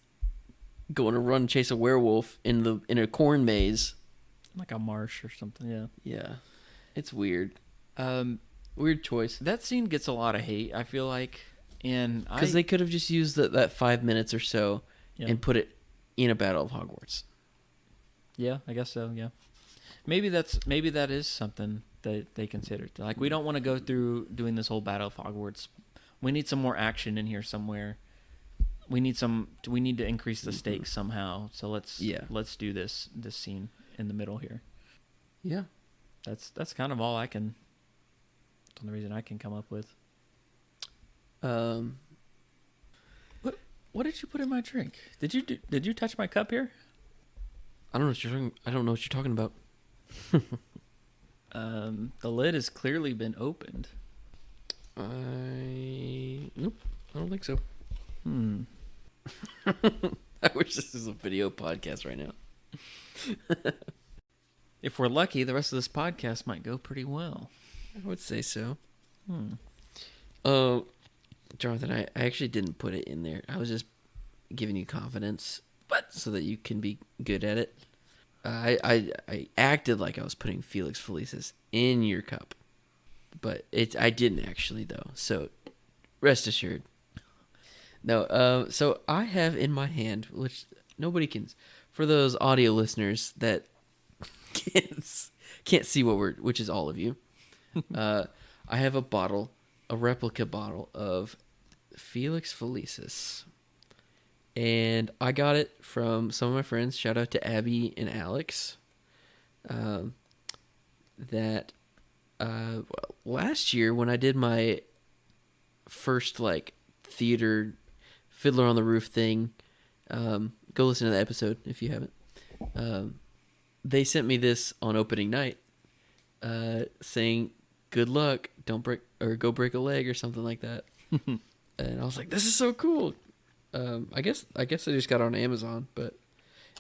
going to run chase a werewolf in a corn maze, Like a marsh or something. Yeah. Yeah, it's weird. Weird choice. That scene gets a lot of hate, I feel like, and Because they could have just used that 5 minutes or so and put it in a Battle of Hogwarts. Yeah, I guess so. Yeah, maybe that is something that they considered. Like, we don't want to go through doing this whole Battle of Hogwarts. We need some more action in here somewhere. We need to increase the stakes somehow. So let's do this scene in the middle here. Yeah, that's kind of all I can. That's the only reason I can come up with. What did you put in my drink? Did you touch my cup here? I don't know what you're talking about. The lid has clearly been opened. Nope, I don't think so. I wish this was a video podcast right now. If we're lucky, the rest of this podcast might go pretty well. I would say so. Jonathan, I actually didn't put it in there. I was just giving you confidence, but so that you can be good at it. I acted like I was putting Felix Felices in your cup, but I didn't actually though. So rest assured. No. So I have in my hand, which nobody can, for those audio listeners that can't see which is all of you. I have a replica bottle of Felix Felices. And I got it from some of my friends. Shout out to Abby and Alex. Last year when I did my first theater Fiddler on the Roof thing, go listen to the episode if you haven't. They sent me this on opening night, saying, "Good luck, don't break or go break a leg" or something like that. And I was like, "This is so cool." I guess I just got it on Amazon, but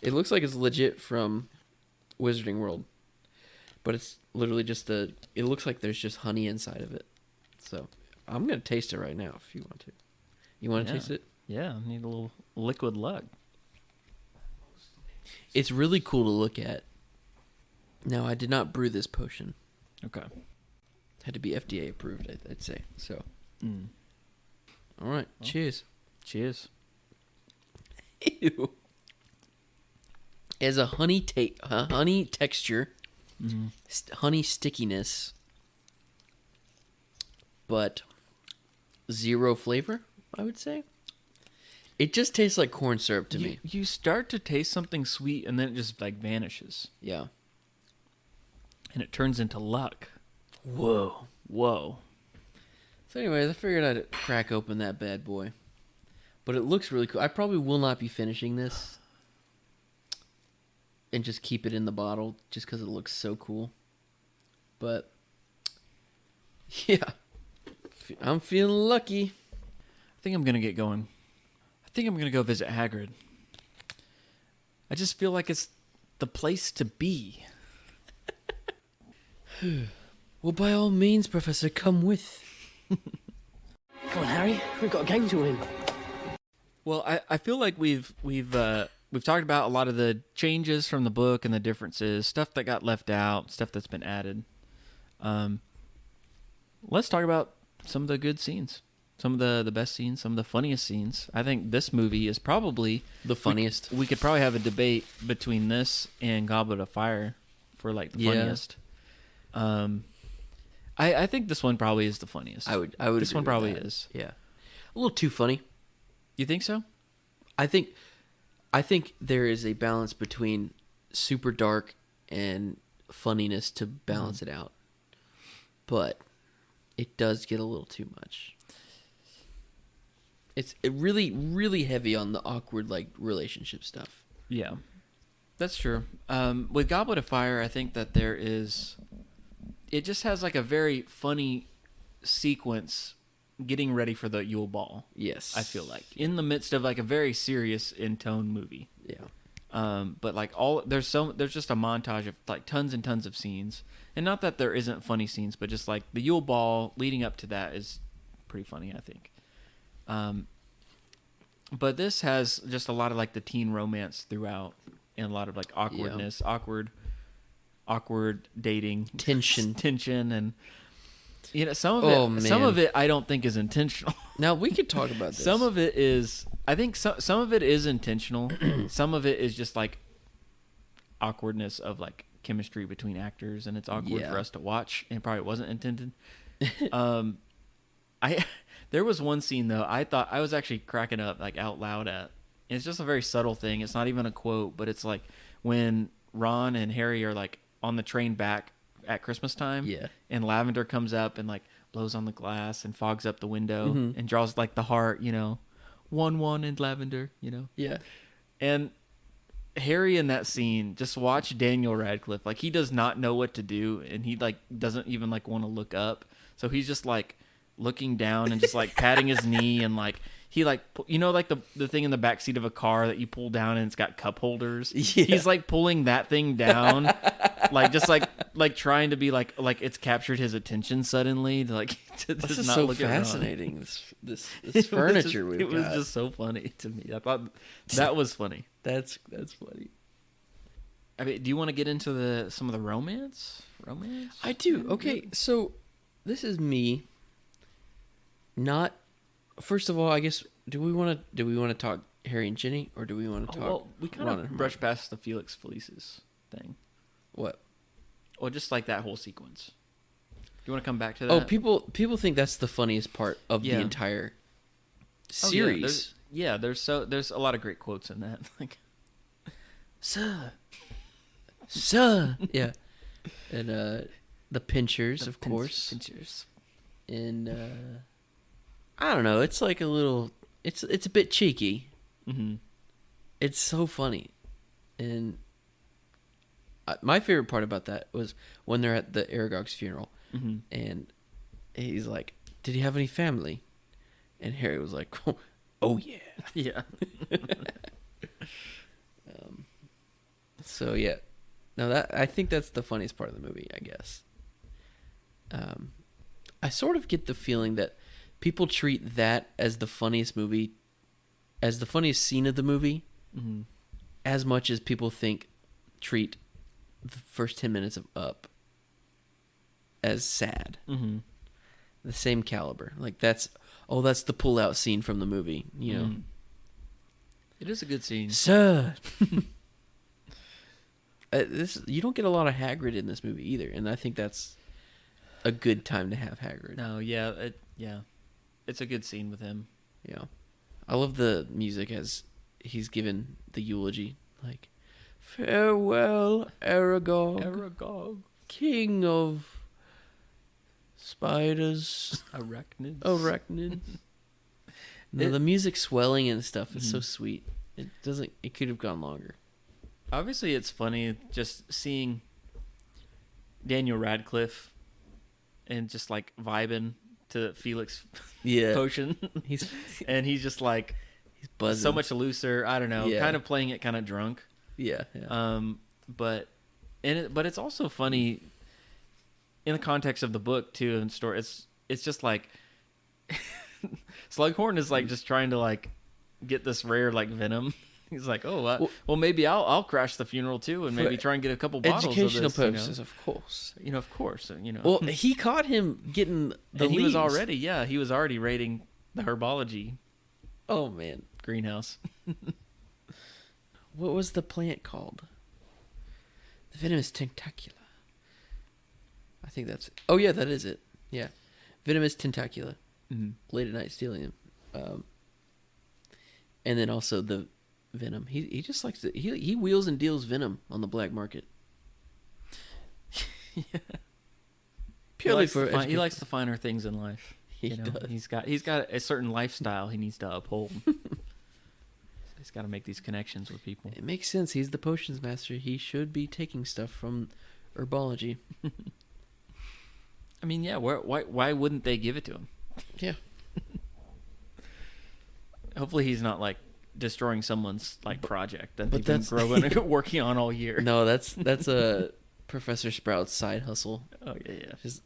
it looks like it's legit from Wizarding World. But it's literally just it looks like there's just honey inside of it. So I'm gonna taste it right now if you want to. You want to taste it? Yeah, I need a little liquid lug. It's really cool to look at. Now, I did not brew this potion. Okay. Had to be FDA approved, I'd say. So, all right. Cheers. Cheers. Ew. It has a honey texture, honey stickiness, but zero flavor, I would say. It just tastes like corn syrup to me. You start to taste something sweet, and then it just like vanishes. Yeah. And it turns into luck. Whoa. So anyways, I figured I'd crack open that bad boy. But it looks really cool. I probably will not be finishing this. And just keep it in the bottle just because it looks so cool. But, yeah. I'm feeling lucky. I think I'm going to get going. I think I'm going to go visit Hagrid. I just feel like it's the place to be. Well, by all means, Professor, come with. Come on, Harry. We've got a game to win. Well, I feel like we've talked about a lot of the changes from the book and the differences, stuff that got left out, stuff that's been added. Let's talk about some of the good scenes, some of the best scenes, some of the funniest scenes. I think this movie is probably The funniest. We could probably have a debate between this and Goblet of Fire for like the funniest. I think this one probably is the funniest. I would. This one agree with probably that. is. Yeah, a little too funny. You think so? I think there is a balance between super dark and funniness to balance it out, but it does get a little too much. It's really, really heavy on the awkward like relationship stuff. Yeah, that's true. With Goblet of Fire, I think that it just has like a very funny sequence getting ready for the Yule Ball. Yes, I feel like in the midst of like a very serious in tone movie. Yeah. But like there's just a montage of like tons and tons of scenes, and not that there isn't funny scenes, but just like the Yule Ball leading up to that is pretty funny, I think. But this has just a lot of like the teen romance throughout, and a lot of like awkwardness, awkward dating, tension, and some of it I don't think is intentional. Now we could talk about this. Some of it is, I think some of it is intentional. Some of it is just like awkwardness of like chemistry between actors, and it's awkward for us to watch, and probably wasn't intended. There was one scene though I thought I was actually cracking up like out loud at. It's just a very subtle thing. It's not even a quote, but it's like when Ron and Harry are like on the train back at Christmas time, and Lavender comes up and like blows on the glass and fogs up the window and draws like the heart, 1-1 in Lavender, Yeah. And Harry in that scene, just watch Daniel Radcliffe. Like he does not know what to do, and he like doesn't even like want to look up. So he's just like looking down and just like patting his knee, and like he like like the thing in the back seat of a car that you pull down and it's got cup holders. Yeah. He's like pulling that thing down, like just like trying to be like it's captured his attention suddenly. Like to This just is not so look at Ron. fascinating. This furniture we've got. It was just so funny to me. I thought that was funny. That's funny. I mean, do you want to get into some of the romance? I do. Okay, so this is me. Not. First of all, I guess do we want to talk Harry and Ginny, or do we want to talk? Well, we kind Ron of and brushed past the Felix Felices thing. What? Well, just like that whole sequence. Do you want to come back to that? Oh, people think that's the funniest part of the entire series. There's a lot of great quotes in that. Like, Sir, yeah, and the Pinchers, of course, Pinchers, and I don't know. It's like a little. It's a bit cheeky. Mm-hmm. It's so funny, and my favorite part about that was when they're at the Aragog's funeral, and he's like, "Did he have any family?" And Harry was like, "Oh yeah, yeah." So yeah, no, I think that's the funniest part of the movie, I guess. I sort of get the feeling that people treat that as the funniest scene of the movie, as much as people treat the first 10 minutes of Up as sad. Mm-hmm. The same caliber. Like that's the pull-out scene from the movie, It is a good scene. Sir. This you don't get a lot of Hagrid in this movie either, and I think that's a good time to have Hagrid. No, yeah, it's a good scene with him. Yeah, I love the music as he's given the eulogy, like, farewell, Aragog, king of spiders, arachnids. No, the music swelling and stuff is so sweet. It could have gone longer. Obviously, it's funny just seeing Daniel Radcliffe and just like vibing to Felix potion. he's just like he's buzzing, so much looser. I don't know, kind of playing it kind of drunk. Yeah. But it's also funny in the context of the book too and story. It's just like Slughorn is like just trying to like get this rare like venom. He's like, well, maybe I'll crash the funeral too, and maybe try and get a couple bottles educational of this, purposes, of course. Of course. Well, he caught him getting the and leaves. He was already raiding the herbology. Oh man, greenhouse. What was the plant called? The venomous tentacula. I think that's it. Oh yeah, that is it. Yeah, venomous tentacula. Mm-hmm. Late at night stealing them, and then also the venom. He just likes to he wheels and deals venom on the black market. Yeah. Purely he likes the finer things in life. He does. He's got a certain lifestyle he needs to uphold. He's got to make these connections with people. It makes sense. He's the potions master. He should be taking stuff from herbology. I mean, yeah. Why wouldn't they give it to him? Yeah. Hopefully, he's not like destroying someone's like project that they've been growing working on all year. No, that's a Professor Sprout's side hustle. Oh yeah. His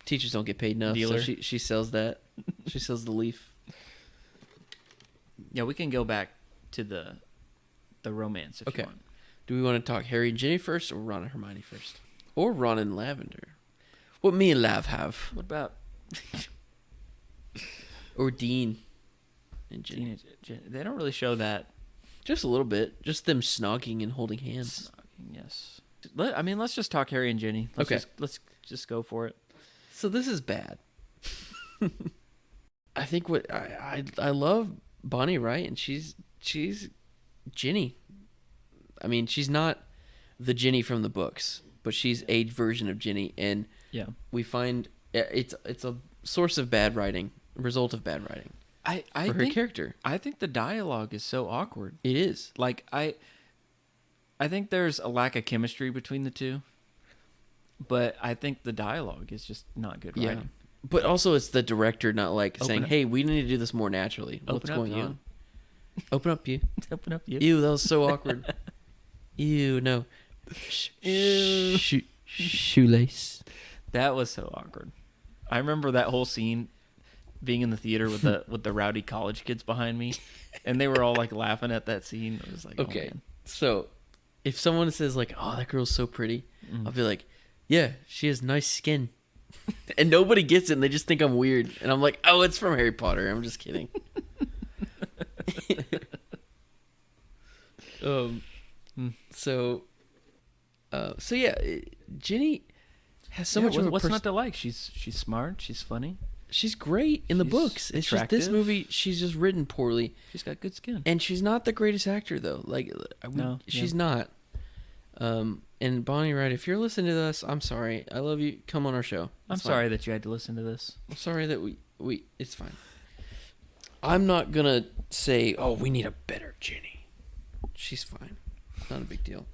teachers don't get paid enough, Dealer. so she sells that. She sells the leaf. Yeah, we can go back to the romance if you want. Do we want to talk Harry and Ginny first, or Ron and Hermione first, or Ron and Lavender? What me and Lav have? What about or Dean and Ginny? They don't really show that. Just a little bit. Just them snogging and holding hands. Snogging, yes. Let's just talk Harry and Ginny. Let's just go for it. So this is bad. I think what I love Bonnie Wright, and she's Ginny. I mean, she's not the Ginny from the books, but she's a version of Ginny, and we find it's a source of bad writing, result of bad writing. I for her character. I think the dialogue is so awkward. It is. Like I think there's a lack of chemistry between the two, but I think the dialogue is just not good writing. But also, it's the director not like saying, "Hey, we need to do this more naturally." What's going on? Open up, you. Open up, you. Ew, that was so awkward. Ew, no. Shoelace. That was so awkward. I remember that whole scene being in the theater with the rowdy college kids behind me, and they were all like laughing at that scene. I was like, okay, oh, man. So if someone says like, "Oh, that girl's so pretty," I'll be like, "Yeah, she has nice skin," and nobody gets it, and they just think I'm weird, and I'm like, "Oh, it's from Harry Potter." I'm just kidding. So yeah, Ginny has so much of a what's not to like? She's smart. She's funny. She's great in the books. It's attractive. just this movie, she's just written poorly. She's got good skin. And she's not the greatest actor, though. Like, she's not. And Bonnie Wright, if you're listening to this, I'm sorry. I love you. Come on our show. I'm sorry that you had to listen to this. I'm sorry that we it's fine. I'm not going to say, oh, we need a better Ginny. She's fine. Not a big deal.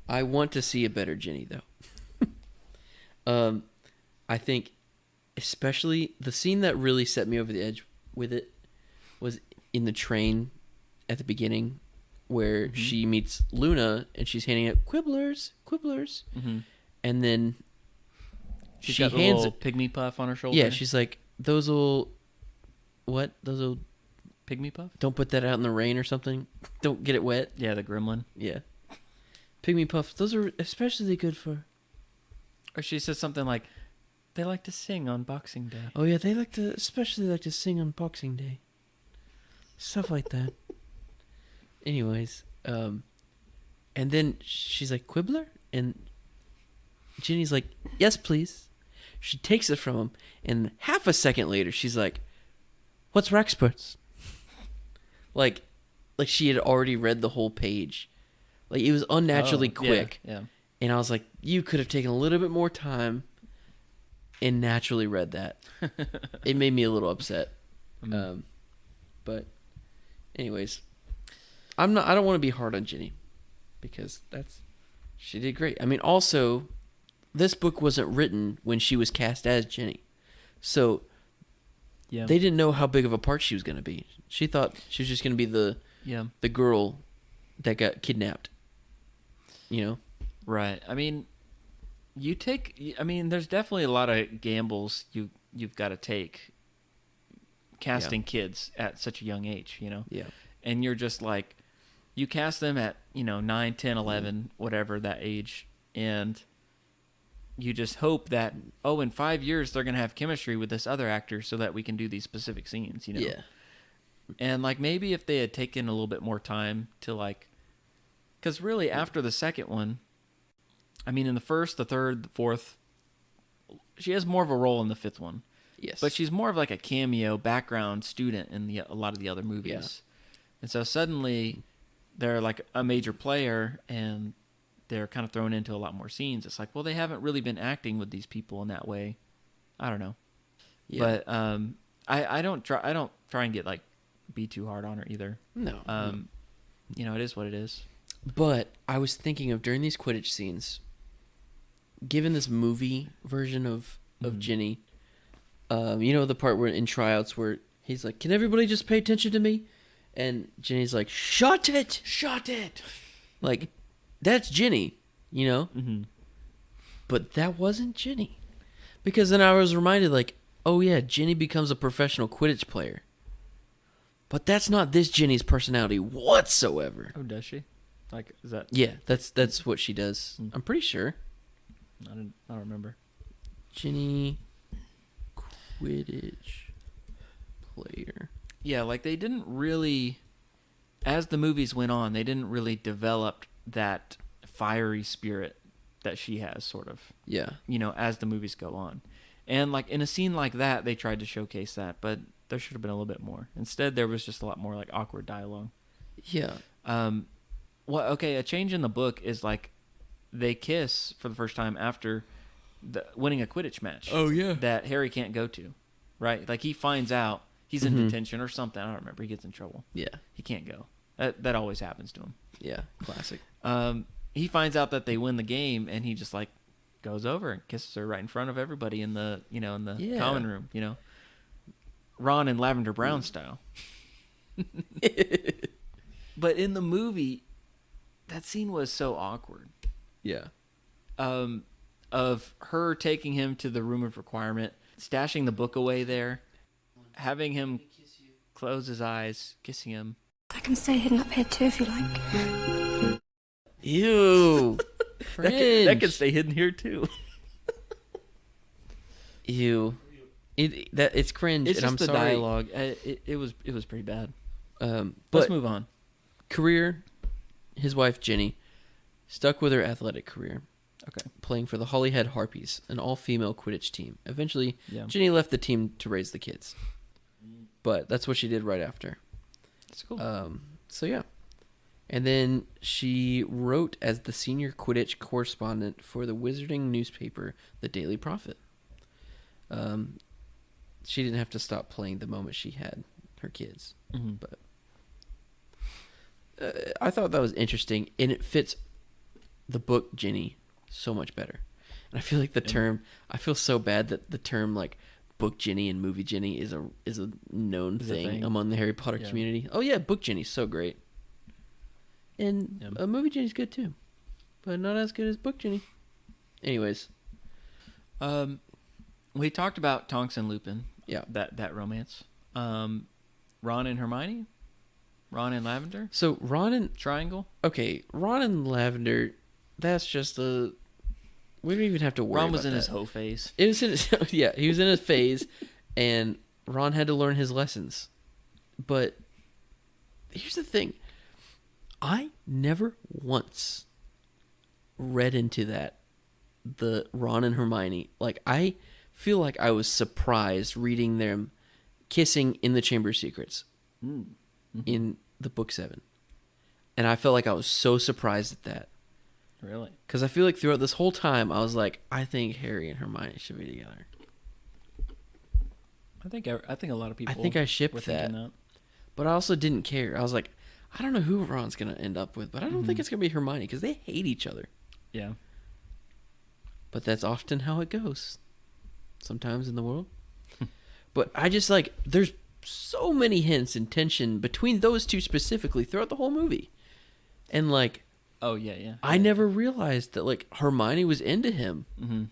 I want to see a better Ginny, though. I think... especially the scene that really set me over the edge with it was in the train at the beginning where she meets Luna and she's handing out quibblers, and then she's got a little pygmy puff on her shoulder. Yeah, she's like, those will pygmy puff? Don't put that out in the rain or something. Don't get it wet. Yeah, the gremlin. Yeah. Pygmy puffs, those are especially good for... Or she says something like, they like to sing on Boxing Day. Oh yeah, they especially like to sing on Boxing Day. Stuff like that. Anyways, and then she's like, Quibbler? And Ginny's like, yes, please. She takes it from him, and half a second later, she's like, what's Rexperts? Like she had already read the whole page. Like, it was unnaturally quick. Yeah. And I was like, you could have taken a little bit more time and naturally read that. It made me a little upset. But anyways, I don't want to be hard on Ginny because she did great. I mean, also, this book wasn't written when she was cast as Ginny. So they didn't know how big of a part she was going to be. She thought she was just going to be the girl that got kidnapped. You know? Right. I mean, there's definitely a lot of gambles you've got to take casting kids at such a young age, you know? Yeah. And you're just like, you cast them at, 9, 10, 11, whatever that age, and you just hope that, in 5 years they're going to have chemistry with this other actor so that we can do these specific scenes, you know? Yeah. And, like, maybe if they had taken a little bit more time to, like... Because really, after the second one, I mean, in the first, the third, the fourth, she has more of a role in the fifth one. Yes. But she's more of like a cameo background student in a lot of the other movies. Yeah. And so suddenly they're like a major player and they're kind of thrown into a lot more scenes. It's like, well, they haven't really been acting with these people in that way. I don't know. Yeah. But I don't try and get like be too hard on her either. No. It is what it is. But I was thinking of during these Quidditch scenes, given this movie version of Ginny, the part where in tryouts where he's like, can everybody just pay attention to me? And Ginny's like, shut it. Like, that's Ginny, you know? Mm-hmm. But that wasn't Ginny. Because then I was reminded, like, oh yeah, Ginny becomes a professional Quidditch player. But that's not this Ginny's personality whatsoever. Oh, does she? Like, is that... Yeah, that's what she does. Mm. I'm pretty sure. I don't remember. Ginny Quidditch player. Yeah, like they didn't really... As the movies went on, they didn't really develop that fiery spirit that she has, sort of. Yeah. As the movies go on. And, like, in a scene like that, they tried to showcase that, but there should have been a little bit more. Instead, there was just a lot more, like, awkward dialogue. Yeah. A change in the book is, like, they kiss for the first time after winning a Quidditch match. Oh, yeah. That Harry can't go to, right? Like, he finds out he's in detention or something. I don't remember. He gets in trouble. Yeah. He can't go. That always happens to him. Yeah, classic. He finds out that they win the game, and he just, like, goes over and kisses her right in front of everybody in the common room, Ron and Lavender Brown style. But in the movie, that scene was so awkward. Yeah. Of her taking him to the room of requirement, stashing the book away there, having him close his eyes, kissing him. I can stay hidden up here too if you like. Ew. that can stay hidden here too. Ew. It's cringe. It's and just I'm the sorry. dialogue. It was pretty bad. But let's move on. Career. His wife Ginny stuck with her athletic career. Okay. Playing for the Holyhead Harpies, an all-female Quidditch team. Eventually, yeah. Ginny left the team to raise the kids. But that's what she did right after. That's cool. So yeah. And then she wrote as the senior Quidditch correspondent for the wizarding newspaper, The Daily Prophet. She didn't have to stop playing the moment she had her kids. Mm-hmm. But I thought that was interesting, and it fits the book Ginny so much better. And I feel like the term, I feel so bad that the term like book Ginny and movie Ginny is a known thing among the Harry Potter community. Oh yeah, book Ginny's so great. And a movie Ginny's good too, but not as good as book Ginny. Anyways, we talked about Tonks and Lupin. Yeah, that romance. Ron and Hermione, Ron and Lavender. So Ron and Triangle. Okay, Ron and Lavender. That's just a. We don't even have to worry. Ron was about in that. his hoe phase. It was in his, yeah, he was in his phase, and Ron had to learn his lessons. But here's the thing. I never once read into that, the Ron and Hermione, like, I feel like I was surprised reading them kissing in the Chamber of Secrets in the book 7. And I felt like I was so surprised at that. Really? Because I feel like throughout this whole time, I was like, I think Harry and Hermione should be together. I think a lot of people. I think I shipped were that. thinking that. But I also didn't care. I was like, I don't know who Ron's going to end up with, but I don't think it's going to be Hermione because they hate each other. Yeah. But that's often how it goes. Sometimes in the world. But I just like, there's so many hints and tension between those two specifically throughout the whole movie. And like, Oh yeah, yeah. I never realized that like Hermione was into him. Mm-hmm.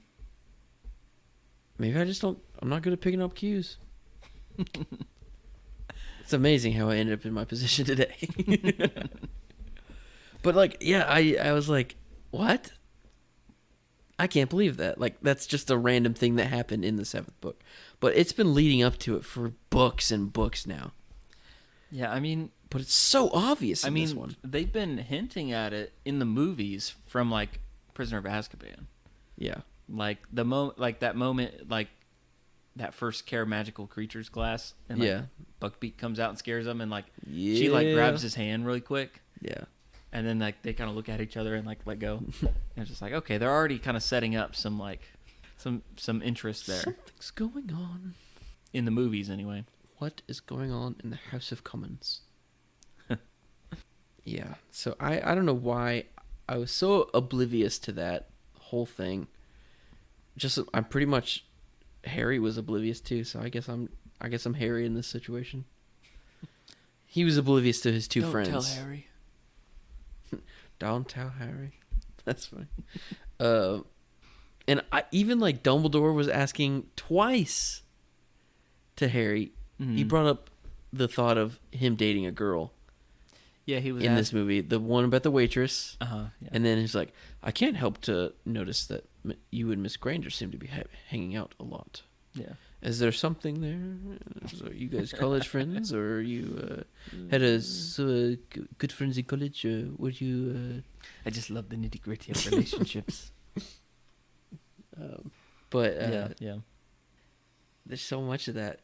Maybe I'm not good at picking up cues. It's amazing how I ended up in my position today. But like, yeah, I was like, what? I can't believe that. Like, that's just a random thing that happened in the 7th book. But it's been leading up to it for books and books now. Yeah, I mean, But it's so obvious in this one. they've been hinting at it in the movies from like Prisoner of Azkaban. Yeah. Like that moment, like that first Care Magical Creatures class, and like, Yeah. Buckbeak comes out and scares him, and like she like grabs his hand really quick, Yeah. and then like they kind of look at each other and like let go. And it's just like, okay, they're already kind of setting up some like some interest there Something's going on. in the movies anyway. What is going on in the House of Commons? Yeah. So I don't know why I was so oblivious to that whole thing. Just I'm pretty much Harry was oblivious too, so I guess I'm Harry in this situation. He was oblivious to his two friends. Don't tell Harry. Don't tell Harry. That's funny. And even like Dumbledore was asking twice to Harry. He brought up the thought of him dating a girl. Yeah, he was in this movie, the one about the waitress. Yeah. And then he's like, I can't help to notice that you and Miss Granger seem to be hanging out a lot. Yeah. Is there something there? So are you guys college friends, or you had good friends in college, or were you? I just love the nitty gritty of relationships. Yeah. There's so much of that.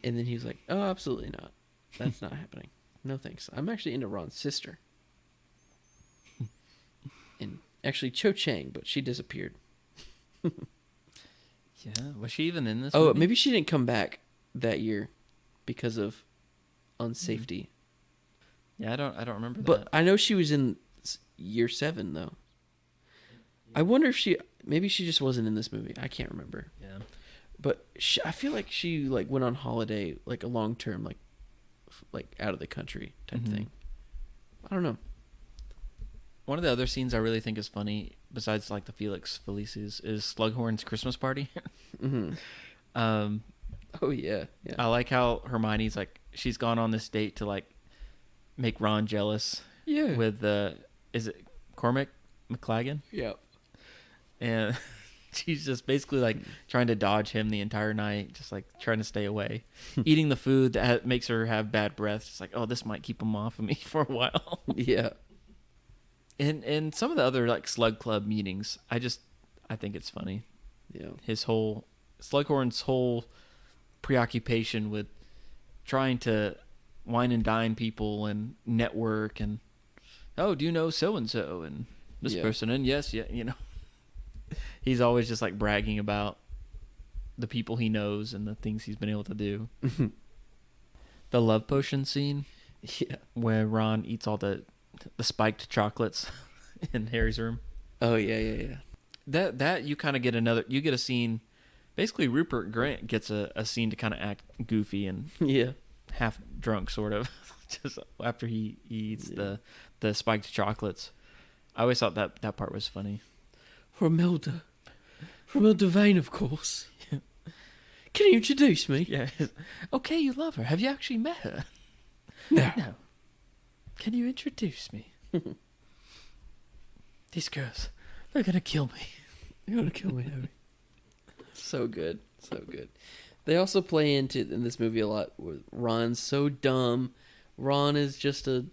And then he was like, oh, absolutely not. That's not happening. No thanks. I'm actually into Ron's sister. And actually Cho Chang, but she disappeared. Yeah. Was she even in this Oh, movie? maybe she didn't come back that year because of unsafety. Yeah, I don't remember that. But I know she was in year 7 though. I wonder if maybe she just wasn't in this movie. I can't remember. Yeah. But I feel like she like went on holiday, like a long term, like out of the country type thing. I don't know. One of the other scenes I really think is funny, besides like the Felix Felices, is Slughorn's Christmas party. Oh yeah. I like how Hermione's like she's gone on this date to like make Ron jealous. Yeah. With is it Cormac McLagan? Yeah. And she's just basically like trying to dodge him the entire night, just like trying to stay away, eating the food that makes her have bad breath. Just like, oh, this might keep him off of me for a while. Yeah. And some of the other like Slug Club meetings, I think it's funny. Yeah. Slughorn's whole preoccupation with trying to wine and dine people and network and, oh, do you know so and so and this person, and yes, yeah, you know. He's always just like bragging about the people he knows and the things he's been able to do. The love potion scene, where Ron eats all the spiked chocolates in Harry's room. Oh yeah. That you kind of get a scene. Basically, Rupert Grant gets a scene to kind of act goofy and half drunk, sort of, just after he eats the spiked chocolates. I always thought that part was funny. Romilda Vane, of course. Can you introduce me? Yeah. Okay, you love her. Have you actually met her? No. Can you introduce me? These girls, they're gonna kill me. You're gonna kill me, Harry. So good. They also play into in this movie a lot where Ron's so dumb. Ron is just a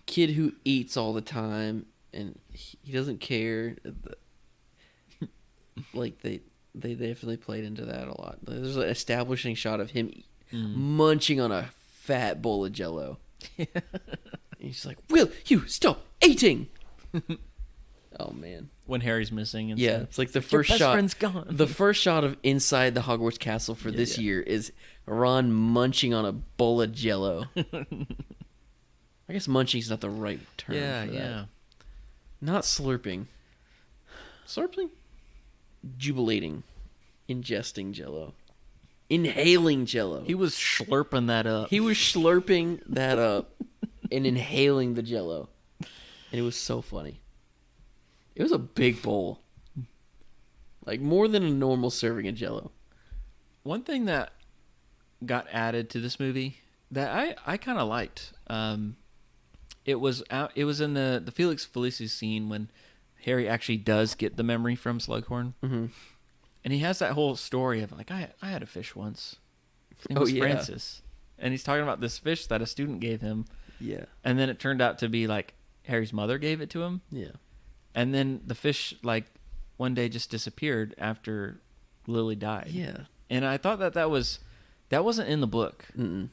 kid who eats all the time, and he doesn't care. Like they definitely played into that a lot. There's an establishing shot of him munching on a fat bowl of Jello. He's like, "Will you stop eating?" Oh man, when Harry's missing. And yeah, stuff. it's like the Your first best shot. friend's gone. The first shot of inside the Hogwarts castle for this year is Ron munching on a bowl of Jello. I guess munching's not the right term. Yeah, for that. yeah. Not slurping. Slurping? Jubilating. Ingesting Jello. Inhaling Jello. He was slurping that up. He was slurping that up and inhaling the Jello. And it was so funny. It was a big bowl. Like more than a normal serving of Jello. One thing that got added to this movie that I kind of liked. It was in the Felix Felices scene when Harry actually does get the memory from Slughorn. Mm-hmm. And he has that whole story of like, I had a fish once. It was Francis. And he's talking about this fish that a student gave him. Yeah. And then it turned out to be like Harry's mother gave it to him. Yeah. And then the fish like one day just disappeared after Lily died. Yeah. And I thought that wasn't in the book. Mm-mm.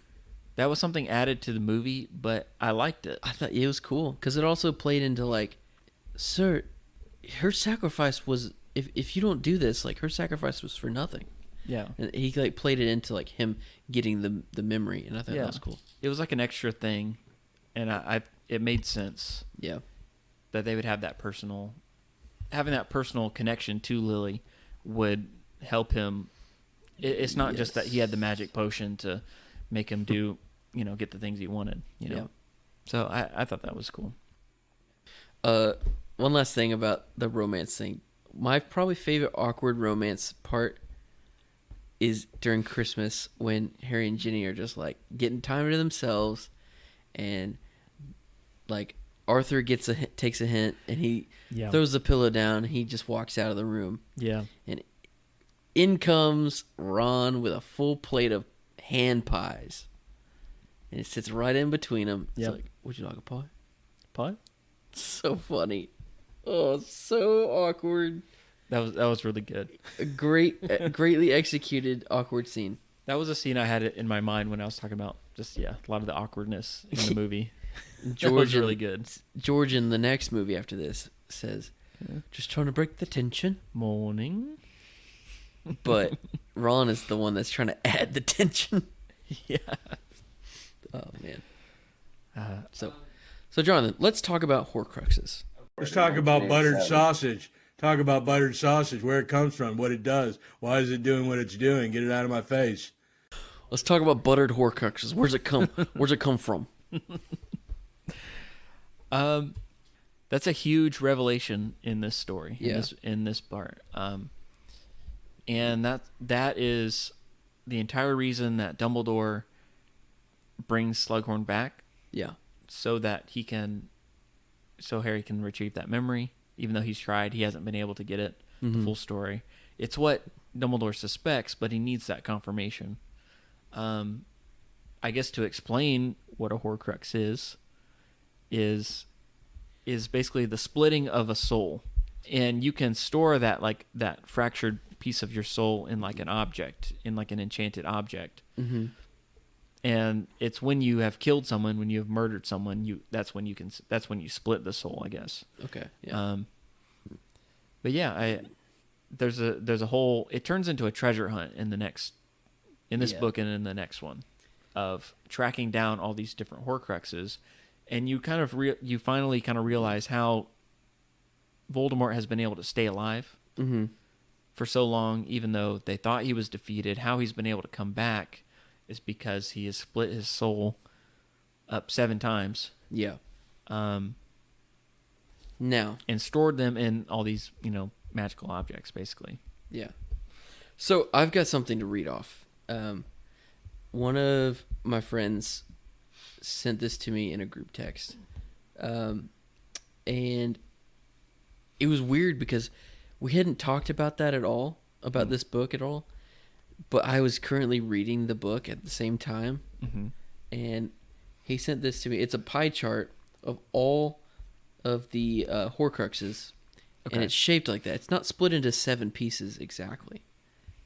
That was something added to the movie, but I liked it. I thought it was cool because it also played into like, sir, her sacrifice was if you don't do this, like her sacrifice was for nothing. Yeah. And he like played it into like him getting the memory, and I thought that was cool. It was like an extra thing, and it made sense. Yeah. That they would have having that personal connection to Lily would help him. It's not just that he had the magic potion to make him do, get the things he wanted, Yeah. So I thought that was cool. One last thing about the romance thing. My probably favorite awkward romance part is during Christmas when Harry and Ginny are just like getting time to themselves, and like Arthur takes a hint, and he throws the pillow down, and he just walks out of the room. Yeah. And in comes Ron with a full plate of hand pies. And it sits right in between them. It's like, would you like a pie? Pie? So funny. Oh, so awkward. That was really good. A greatly executed awkward scene. That was a scene I had in my mind when I was talking about just a lot of the awkwardness in the movie. That was really good. George in the next movie after this says, "Just trying to break the tension." Morning. But Ron is the one that's trying to add the tension. Yeah. Oh man. So Jonathan, let's talk about Horcruxes. Let's talk about buttered sausage. Talk about buttered sausage, where it comes from, what it does. Why is it doing what it's doing? Get it out of my face. Let's talk about buttered Horcruxes. Where's it come from? That's a huge revelation in this story. Yeah. In this part. And that is the entire reason that Dumbledore brings Slughorn back. Yeah. So Harry can retrieve that memory. Even though he's tried, he hasn't been able to get it. The full story. It's what Dumbledore suspects, but he needs that confirmation. I guess to explain what a Horcrux is basically the splitting of a soul, and you can store that fractured piece of your soul in like an object, in like an enchanted object. Mm-hmm. And it's when you have killed someone, when you have murdered someone, that's when you split the soul, I guess. Okay. Yeah. But yeah, there's a whole. It turns into a treasure hunt in this book and in the next one, of tracking down all these different Horcruxes, and you kind of you finally kind of realize how Voldemort has been able to stay alive for so long, even though they thought he was defeated. How he's been able to come back is because he has split his soul up 7 times. Yeah. Now. And stored them in all these, magical objects, basically. Yeah. So I've got something to read off. One of my friends sent this to me in a group text. And it was weird because we hadn't talked about that at all, about this book at all. But I was currently reading the book at the same time. Mm-hmm. And he sent this to me. It's a pie chart of all of the Horcruxes, and it's shaped like that. It's not split into 7 pieces exactly.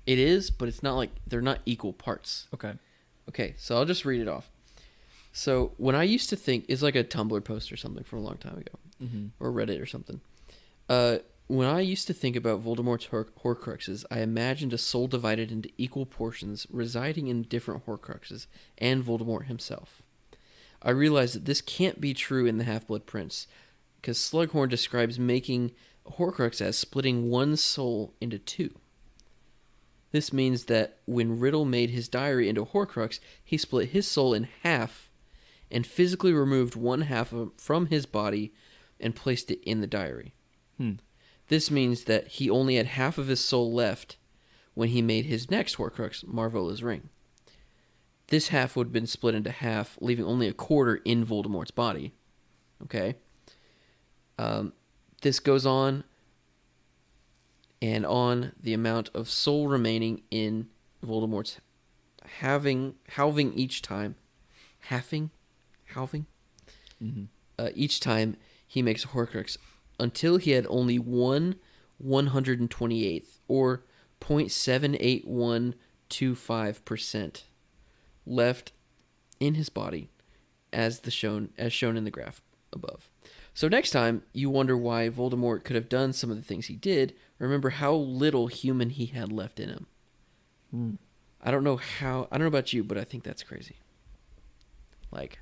It is, but it's not like they're not equal parts. Okay, so I'll just read it off. So when I used to think, it's like a Tumblr post or something from a long time ago, or Reddit or something. When I used to think about Voldemort's Horcruxes, I imagined a soul divided into equal portions, residing in different Horcruxes, and Voldemort himself. I realized that this can't be true in the Half-Blood Prince, because Slughorn describes making a Horcrux as splitting one soul into 2. This means that when Riddle made his diary into Horcrux, he split his soul in half and physically removed one half from his body and placed it in the diary. This means that he only had half of his soul left when he made his next Horcrux, Marvola's Ring. This half would have been split into half, leaving only a quarter in Voldemort's body. Okay? This goes on and on the amount of soul remaining in Voldemort's halving each time. Each time he makes a Horcrux, until he had only 1/128th, or 0.78125% left in his body, as shown in the graph above. So next time you wonder why Voldemort could have done some of the things he did, remember how little human he had left in him. I don't know about you, but I think that's crazy. Like,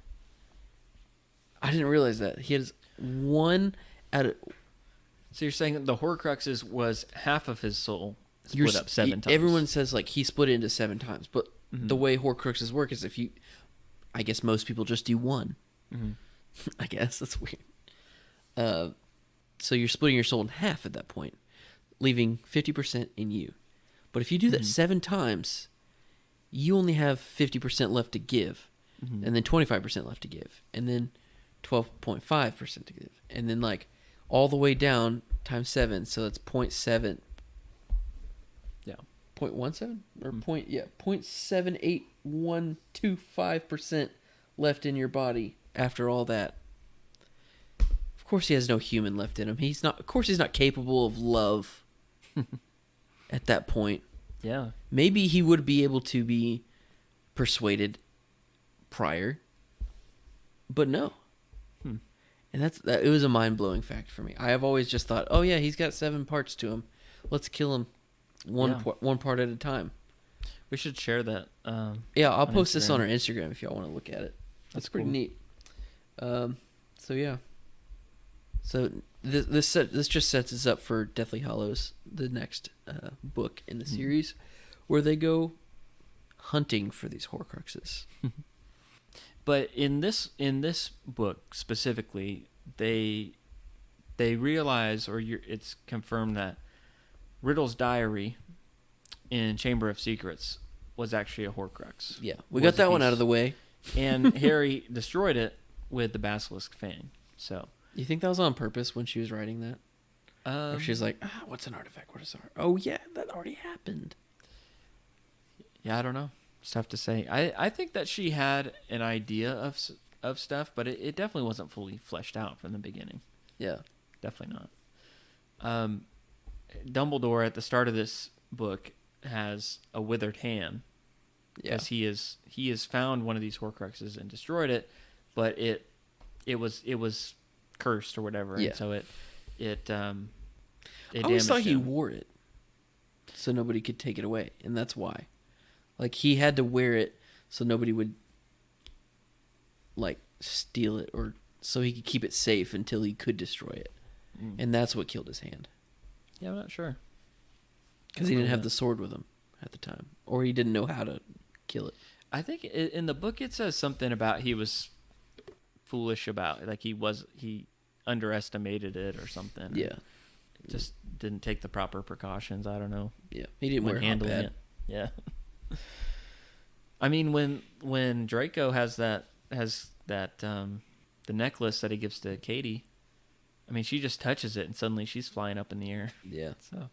I didn't realize that. He has one out of... So you're saying that the Horcruxes was half of his soul split up 7 times. Everyone says, like, he split it into 7 times, but the way Horcruxes work is I guess most people just do 1. I guess, that's weird. So you're splitting your soul in half at that point, leaving 50% in you. But if you do that 7 times, you only have 50% left to give, and then 25% left to give, and then 12.5% to give, and then like all the way down times 7, so that's 0.7. Yeah, 0.17 or 0.78125% left in your body after all that. Of course, he has no human left in him. Of course, he's not capable of love at that point. Yeah. Maybe he would be able to be persuaded prior, but no. And it was a mind-blowing fact for me. I have always just thought, oh yeah, he's got 7 parts to him. Let's kill him one part at a time. We should share that. Yeah, I'll post this on our Instagram if y'all want to look at it. That's pretty cool. neat. So yeah. So this just sets us up for Deathly Hallows, the next book in the series, where they go hunting for these Horcruxes. But in this book specifically, they realize, or it's confirmed, that Riddle's diary in Chamber of Secrets was actually a Horcrux. Yeah, we got that one out of the way. And Harry destroyed it with the Basilisk Fang. So you think that was on purpose when she was writing that? Or she's like, what's an artifact? What is art? Oh yeah, that already happened. Yeah, I don't know. It's tough to say. I think that she had an idea of stuff, but it definitely wasn't fully fleshed out from the beginning. Yeah. Definitely not. Dumbledore at the start of this book has a withered hand. Because he has found one of these Horcruxes and destroyed it, but it was cursed or whatever, and so it I always thought he wore it so nobody could take it away, and that's why. Like, he had to wear it so nobody would, like, steal it, or so he could keep it safe until he could destroy it. And that's what killed his hand. Yeah, I'm not sure. Because he didn't have the sword with him at the time. Or he didn't know how to kill it. I think in the book it says something about he was foolish about it. Like, he underestimated it or something. Yeah. Just didn't take the proper precautions. I don't know. Yeah. He didn't wear handling it. Yeah. I mean, when Draco has the necklace that he gives to Katie, I mean, she just touches it and suddenly she's flying up in the air. Yeah. So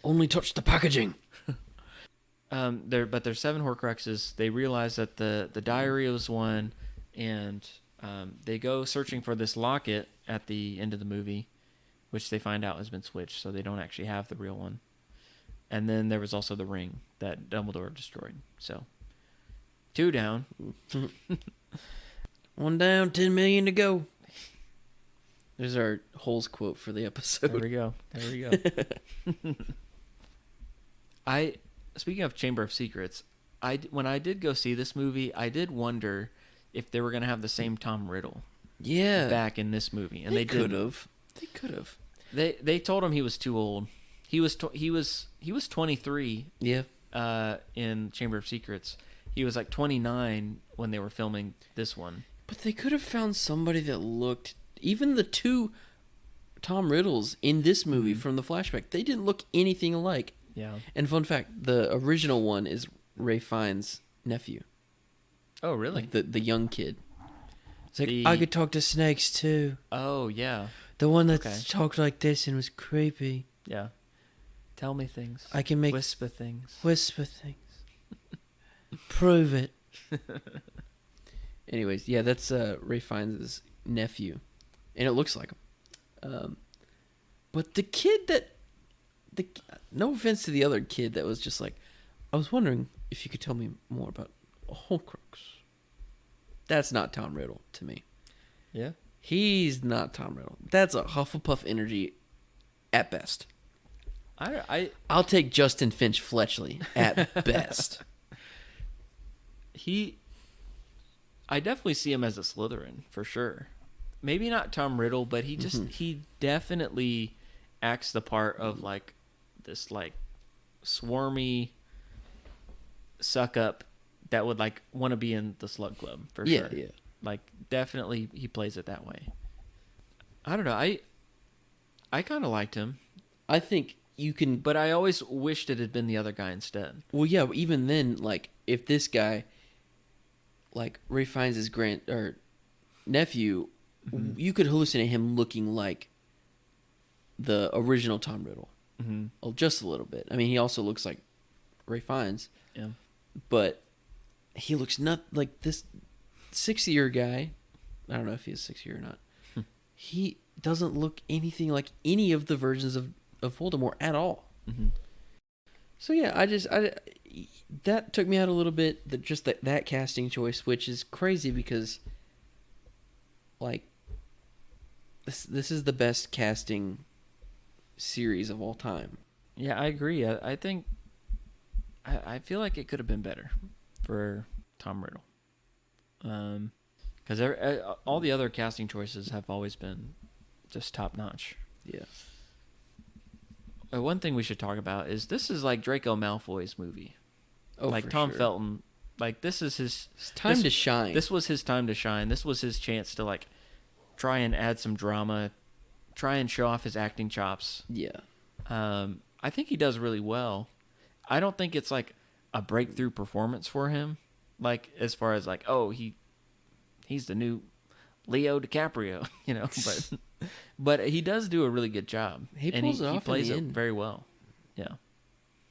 only touch the packaging. There's 7 Horcruxes. They realize that the diary was one, and They go searching for this locket at the end of the movie, which they find out has been switched, so they don't actually have the real one. And then there was also the ring that Dumbledore destroyed. So, 2 down. 1 down, 10 million to go. There's our Holes quote for the episode. There we go. Speaking of Chamber of Secrets, when I did go see this movie, I did wonder if they were going to have the same Tom Riddle back in this movie. And they could have. They could have. They told him he was too old. He was 23. Yeah. In Chamber of Secrets, he was like 29 when they were filming this one. But they could have found somebody that looked. Even the 2 Tom Riddles in this movie from the flashback, they didn't look anything alike. Yeah. And fun fact, the original one is Ray Fiennes' nephew. Oh, really? Like the young kid. It's like, I could talk to snakes too. Oh, yeah. The one that talked like this and was creepy. Yeah. Tell me things. I can make... Whisper things. Prove it. Anyways, yeah, that's Ray Fiennes' nephew. And it looks like him. But the kid that... no offense to the other kid that was just like, I was wondering if you could tell me more about a Horcrux. That's not Tom Riddle to me. Yeah? He's not Tom Riddle. That's a Hufflepuff energy at best. I'll take Justin Finch Fletchley at best. I definitely see him as a Slytherin for sure. Maybe not Tom Riddle, but he definitely acts the part of like this like swarmy suck up that would like want to be in the Slug Club for sure. Yeah. Like definitely he plays it that way. I don't know. I kind of liked him. I think you can, but I always wished it had been the other guy instead. Well, yeah. Even then, like if this guy, like Ray Fiennes' nephew, you could hallucinate him looking like the original Tom Riddle. Well, just a little bit. I mean, he also looks like Ray Fiennes. Yeah. But he looks not like this 6-year guy. I don't know if he's 6-year or not. He doesn't look anything like any of the versions of Voldemort at all. So yeah, that took me out a little bit. That casting choice, which is crazy because, like, this is the best casting series of all time. Yeah, I agree. I think I feel like it could have been better for Tom Riddle. Because all the other casting choices have always been just top notch. Yeah. One thing we should talk about is this is like Draco Malfoy's movie. Oh, like for Tom sure. Felton. Like this is his time to shine. This was his time to shine. This was his chance to like try and add some drama, try and show off his acting chops. Yeah. I think he does really well. I don't think it's like a breakthrough performance for him. Like as far as like, oh, he's the new Leo DiCaprio, you know, but he does do a really good job. He pulls it off. He plays in the it end. very well. Yeah.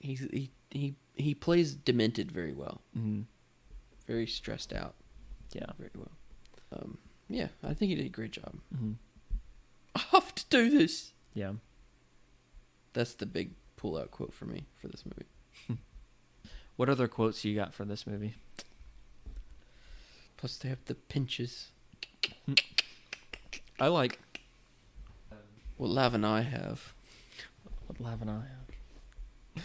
He plays demented very well. Mm-hmm. Very stressed out. Yeah. Very well. Yeah, I think he did a great job. Mm-hmm. I have to do this. Yeah. That's the big pull-out quote for me for this movie. What other quotes you got for this movie? Plus, they have the pinches. I like What Lav and I have. what Lav and I have.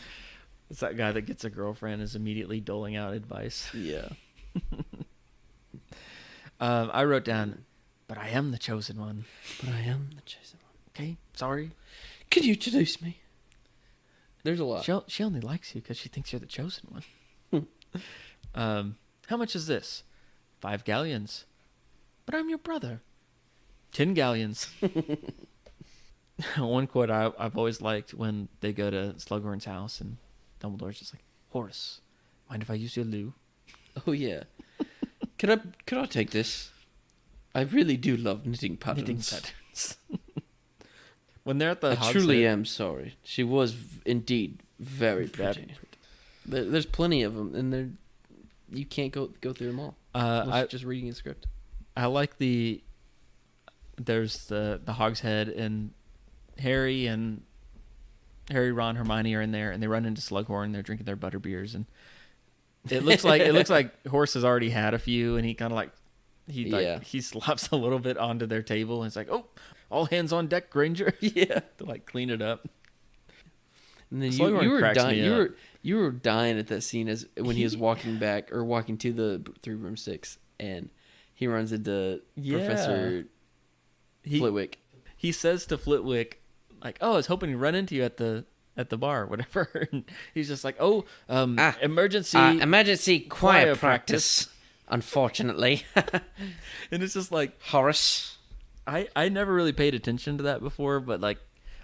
It's that guy that gets a girlfriend is immediately doling out advice. Yeah. I wrote down, but I am the chosen one. But I am the chosen one. Okay, sorry. Could you introduce me? There's a lot. She only likes you because she thinks you're the chosen one. How much is this? 5 galleons. But I'm your brother. 10 galleons. One quote I've always liked when they go to Slughorn's house and Dumbledore's just like, Horace, mind if I use your loo? Oh yeah. Could I take this? I really do love knitting patterns. Knitting patterns. When they're at the I truly am sorry. She was indeed very pretty. There's plenty of them, and you can't go through them all. Unless you're just reading a script. I like there's the Hog's Head, and Harry, Ron, Hermione are in there, and they run into Slughorn. They're drinking their butter beers, and it looks like Horace has already had a few, and he kind of he slaps a little bit onto their table, and it's like, oh, all hands on deck, Granger. Yeah, to like clean it up. And then you were dying. You were dying at that scene as when he was walking to the 3 broomsticks, and he runs into Professor Flitwick. He says to Flitwick, like, "Oh, I was hoping to run into you at the bar, or whatever." And he's just like, "Oh, emergency choir practice." Unfortunately, and it's just like Horace. I never really paid attention to that before, but like,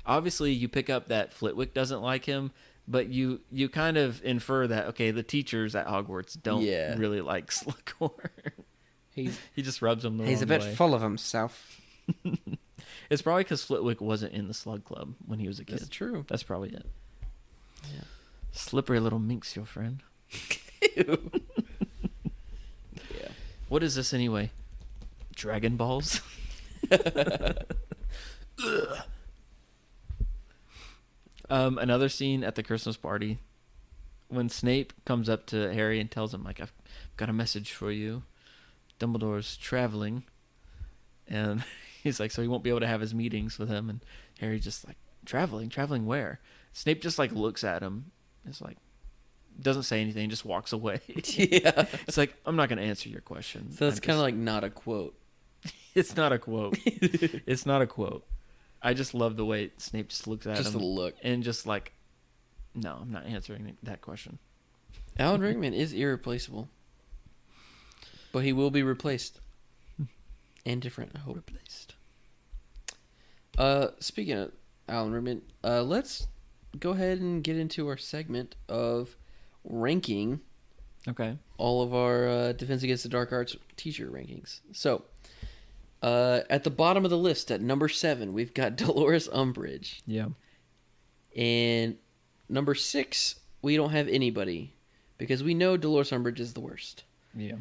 obviously you pick up that Flitwick doesn't like him, but you kind of infer that, okay, the teachers at Hogwarts don't really like Slughorn. He just rubs them the wrong way. He's a bit full of himself. It's probably because Flitwick wasn't in the Slug Club when he was a kid. That's true. That's probably it. Yeah. Slippery little minx, your friend. Ew. Yeah. What is this anyway? Dragon Balls? Another scene at the Christmas party when Snape comes up to Harry and tells him, like, I've got a message for you. Dumbledore's traveling. And he's like, so he won't be able to have his meetings with him. And Harry's just like, traveling where? Snape just like looks at him. It's like, doesn't say anything, just walks away. Yeah. It's like, I'm not going to answer your question. So it's kind of like not a quote. It's not a quote. It's not a quote. I just love the way Snape just looks at him. Just a look. And just like, no, I'm not answering that question. Alan Rickman is irreplaceable. But he will be replaced. And different, I hope. Replaced. Speaking of Alan Rickman, let's go ahead and get into our segment of ranking all of our Defense Against the Dark Arts teacher rankings. So, at the bottom of the list, at number 7, we've got Dolores Umbridge. Yeah. And number 6, we don't have anybody because we know Dolores Umbridge is the worst. Yeah.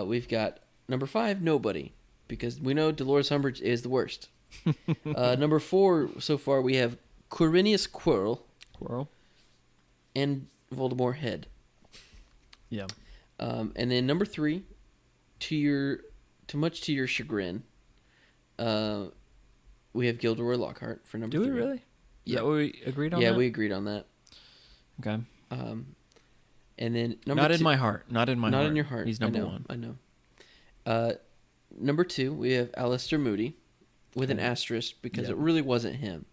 We've got number 5, nobody, because we know Dolores Umbridge is the worst. Number 4, so far, we have Quirinius Quirrell. And Voldemort Head. Yeah. And then number 3, much to your chagrin, we have Gilderoy Lockhart for number 3. Do we really? Yeah. Is that what we agreed on? Yeah, that? we agreed on that. Okay. And then number Not 2, in my heart. Not in my heart. Not in your heart. He's number 1. I know. Number 2, we have Alistair Moody with an asterisk because it really wasn't him.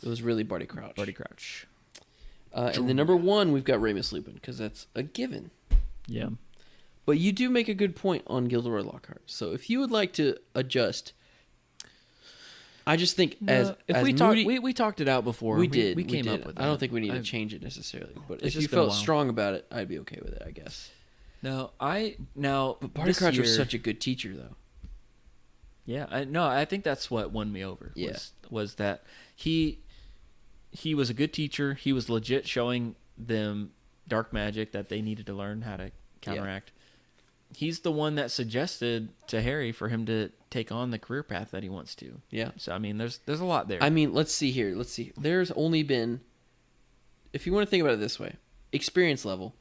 It was really Barty Crouch. And then number 1, we've got Remus Lupin because that's a given. Yeah. But you do make a good point on Gilderoy Lockhart. So if you would like to adjust, I just think we talked it out before. We did. We came up with it. I don't think we need to change it necessarily. But if you just been a felt while. strong about it, I'd be okay with it, I guess. But Barty Crouch was such a good teacher, though. Yeah, I think that's what won me over. Yeah. Was that he was a good teacher. He was legit showing them dark magic that they needed to learn how to counteract. Yeah. He's the one that suggested to Harry for him to take on the career path that he wants to. Yeah. So I mean, there's a lot there. I mean, let's see here. There's only been, if you want to think about it this way, experience level,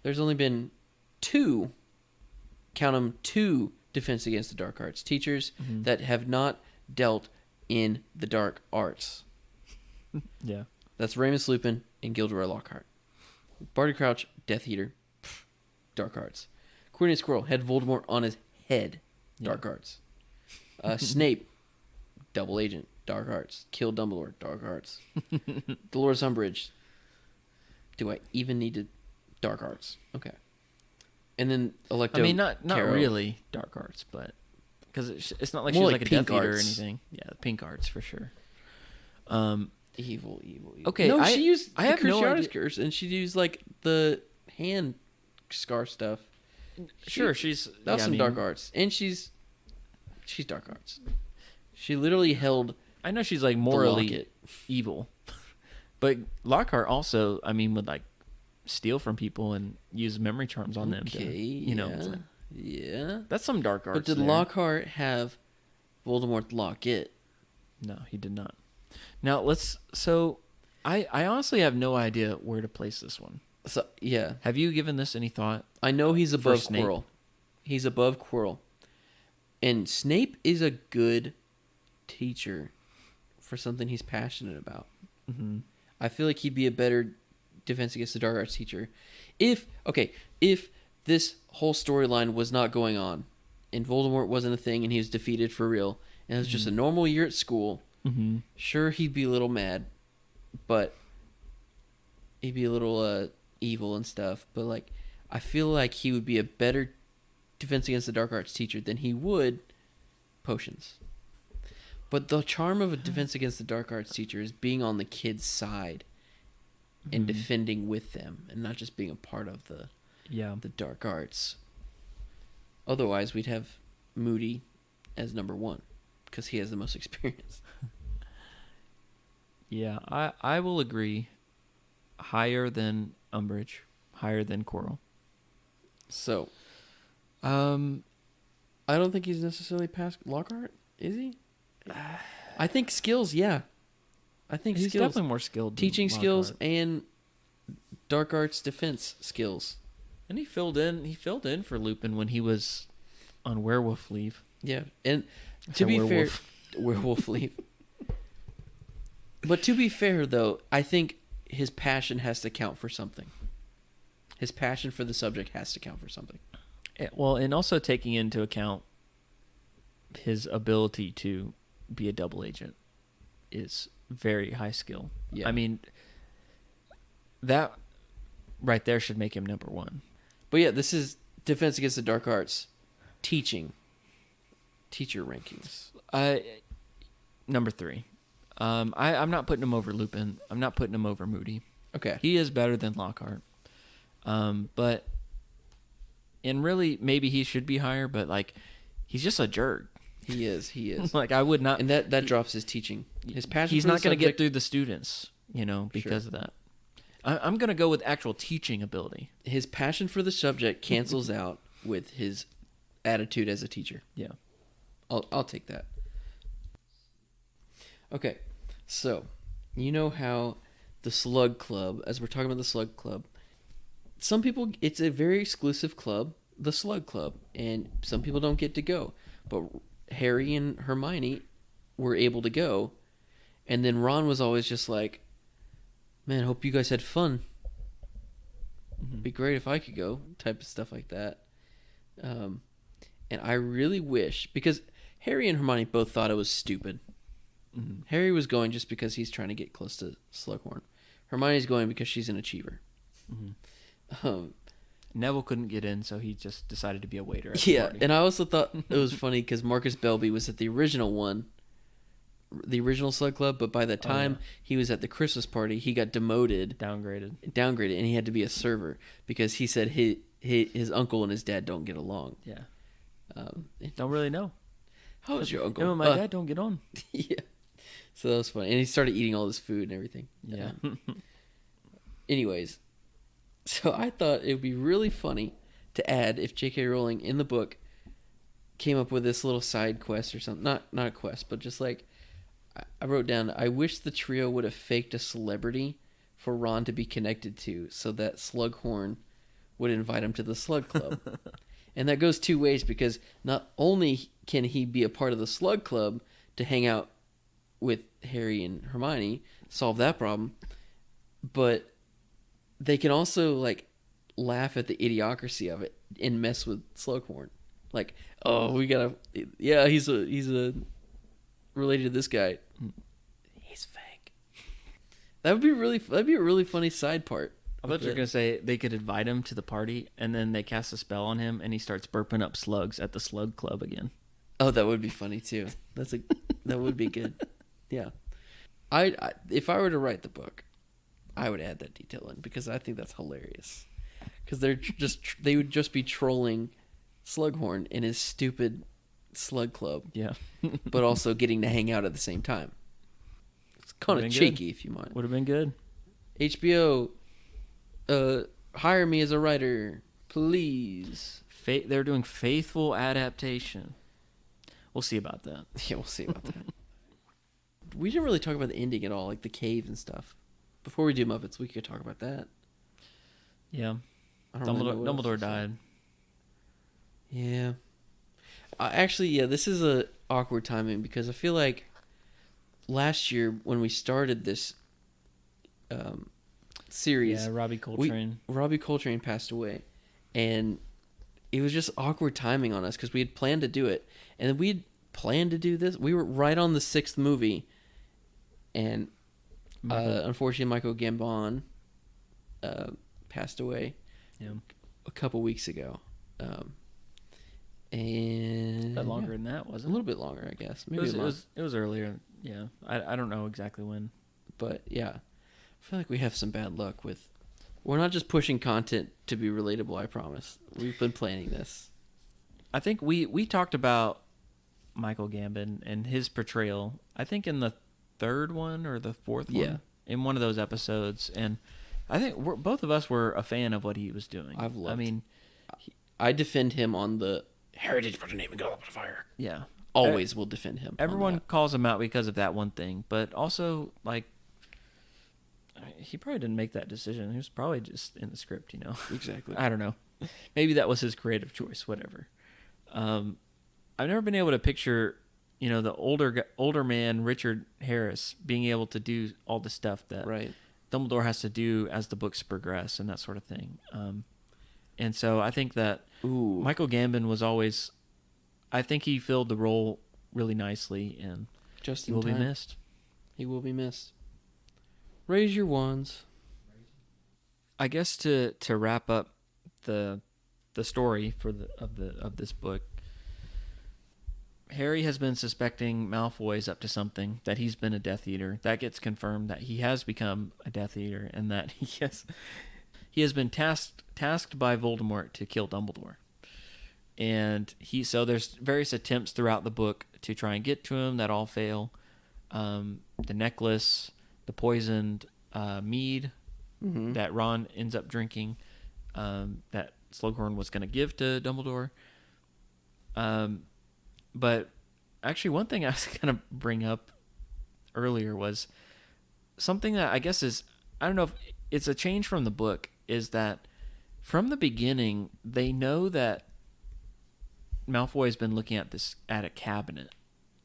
there's only been 2, count them, 2 Defense Against the Dark Arts teachers that have not dealt in the dark arts. Yeah. That's Remus Lupin and Gilderoy Lockhart. Barty Crouch, Death Eater, dark arts. Quirinius Quirrell had Voldemort on his head, dark arts. Snape, double agent, dark arts. Killed Dumbledore, dark arts. Dolores Umbridge, do I even need to dark arts? Okay. And then Electo. I mean, not Caro. really dark arts, but because it's not like More she's like like a pink Death Eater or arts. anything. Yeah, the pink arts for sure. Evil. Okay, no, she used I the have no Cruciatus idea. Curse, and she used like the hand scar stuff. Sure, she's that was some dark arts, and she's dark arts. She literally held. I know she's like morally evil, but Lockhart also, I mean, would like steal from people and use memory charms on them. To, Okay, you know, it's like, Yeah. That's some dark arts. But did there. Lockhart have Voldemort lock it? No, he did not. Now I honestly have no idea where to place this one. So yeah, Have you given this any thought? I know he's above Snape? Quirrell. He's above Quirrell, and Snape is a good teacher for something he's passionate about. Mm-hmm. I feel like he'd be a better Defense Against the Dark Arts teacher if this whole storyline was not going on, and Voldemort wasn't a thing, and he was defeated for real, and it was just a normal year at school. Mm-hmm. Sure, he'd be a little mad, but he'd be a little evil and stuff. But like, I feel like he would be a better Defense Against the Dark Arts teacher than he would potions. But the charm of a Defense Against the Dark Arts teacher is being on the kid's side and defending with them, and not just being a part of the dark arts. Otherwise, we'd have Moody as number 1 because he has the most experience. Yeah, I will agree. Higher than Umbridge, higher than Quirrell. So, I don't think he's necessarily past Lockhart, is he? I think skills, yeah. I think He's skills, definitely more skilled. Than teaching skills Lockhart. and dark arts defense skills. And he filled in for Lupin when he was on werewolf leave. Yeah, and to be fair, werewolf leave. But to be fair, though, I think his passion has to count for something. His passion for the subject has to count for something. Well, and also taking into account his ability to be a double agent is very high skill. Yeah. I mean, that right there should make him number 1. But yeah, this is Defense Against the Dark Arts teacher rankings. Number 3. I'm not putting him over Lupin. I'm not putting him over Moody. Okay. He is better than Lockhart. But and really maybe he should be higher, but like he's just a jerk. He is. Like I would not, and that drops his teaching. His passion. He's for the not going to get subject- through the students, because of that. I'm going to go with actual teaching ability. His passion for the subject cancels out with his attitude as a teacher. Yeah. I'll take that. Okay, so you know how the Slug Club, as we're talking about the Slug Club, some people, it's a very exclusive club, the Slug Club, and some people don't get to go. But Harry and Hermione were able to go, and then Ron was always just like, man, hope you guys had fun. It'd be great if I could go, type of stuff like that. And I really wish, because Harry and Hermione both thought it was stupid. Mm-hmm. Harry was going just because he's trying to get close to Slughorn. Hermione's going because she's an achiever. Mm-hmm. Neville couldn't get in, so he just decided to be a waiter at the party. And I also thought it was funny because Marcus Belby was at the original one, the original Slug Club, but by the time he was at the Christmas party, he got demoted. Downgraded, and he had to be a server because he said his uncle and his dad don't get along. Yeah. Don't really know. How is your uncle? No, my dad don't get on. Yeah. So that was funny. And he started eating all this food and everything. Yeah. Anyways, so I thought it would be really funny to add if J.K. Rowling in the book came up with this little side quest or something. Not a quest, but just like, I wrote down, I wish the trio would have faked a celebrity for Ron to be connected to so that Slughorn would invite him to the Slug Club. And that goes two ways because not only can he be a part of the Slug Club to hang out with Harry and Hermione, solve that problem, but they can also like laugh at the idiocracy of it and mess with Slughorn. Like, oh, we gotta, yeah, he's a related to this guy. He's fake. That'd be a really funny side part. I thought you were gonna say they could invite him to the party and then they cast a spell on him and he starts burping up slugs at the Slug Club again. Oh, that would be funny too. That would be good. Yeah, I if I were to write the book, I would add that detail in because I think that's hilarious. Because they would just be trolling Slughorn in his stupid Slug Club. Yeah, but also getting to hang out at the same time. It's kind of cheeky, if you mind. Would have been good. HBO, hire me as a writer, please. They're doing faithful adaptation. We'll see about that. Yeah, we'll see about that. We didn't really talk about the ending at all, like the cave and stuff. Before we do Muppets, we could talk about that. Yeah. I don't really know what else Dumbledore to say. died. Yeah. Actually, yeah, this is a awkward timing because I feel like last year when we started this series, Yeah, Robbie Coltrane. Robbie Coltrane passed away, and it was just awkward timing on us because we had planned to do it, and then we'd planned to do this. We were right on the 6th movie, and unfortunately, Michael Gambon passed away a couple weeks ago. And But longer than that, a wasn't it? little bit longer, I guess. Maybe a month. It was earlier. Yeah, I don't know exactly when. But yeah, I feel like we have some bad luck with. We're not just pushing content to be relatable. I promise. We've been planning this. I think we talked about Michael Gambon and his portrayal. I think in the 3rd one or the 4th one, in one of those episodes, and I think both of us were a fan of what he was doing. I mean, I defend him on the heritage, put a name and Goblet of Fire. Yeah, always will defend him. Everyone calls him out because of that one thing, but also like he probably didn't make that decision. He was probably just in the script, you know. Exactly. I don't know. Maybe that was his creative choice. Whatever. I've never been able to picture, you know, the older man Richard Harris being able to do all the stuff that Dumbledore has to do as the books progress and that sort of thing. And so I think that Michael Gambon was always, I think he filled the role really nicely, and he will be missed. He will be missed. Raise your wands. I guess to wrap up the story of this book, Harry has been suspecting Malfoy's up to something, that he's been a Death Eater. That gets confirmed that he has become a Death Eater, and that he has been tasked by Voldemort to kill Dumbledore. And so there's various attempts throughout the book to try and get to him that all fail. The necklace, the poisoned mead that Ron ends up drinking, that Slughorn was going to give to Dumbledore. But actually, one thing I was going to bring up earlier was something that I guess is, I don't know if it's a change from the book, is that from the beginning, they know that Malfoy has been looking at a cabinet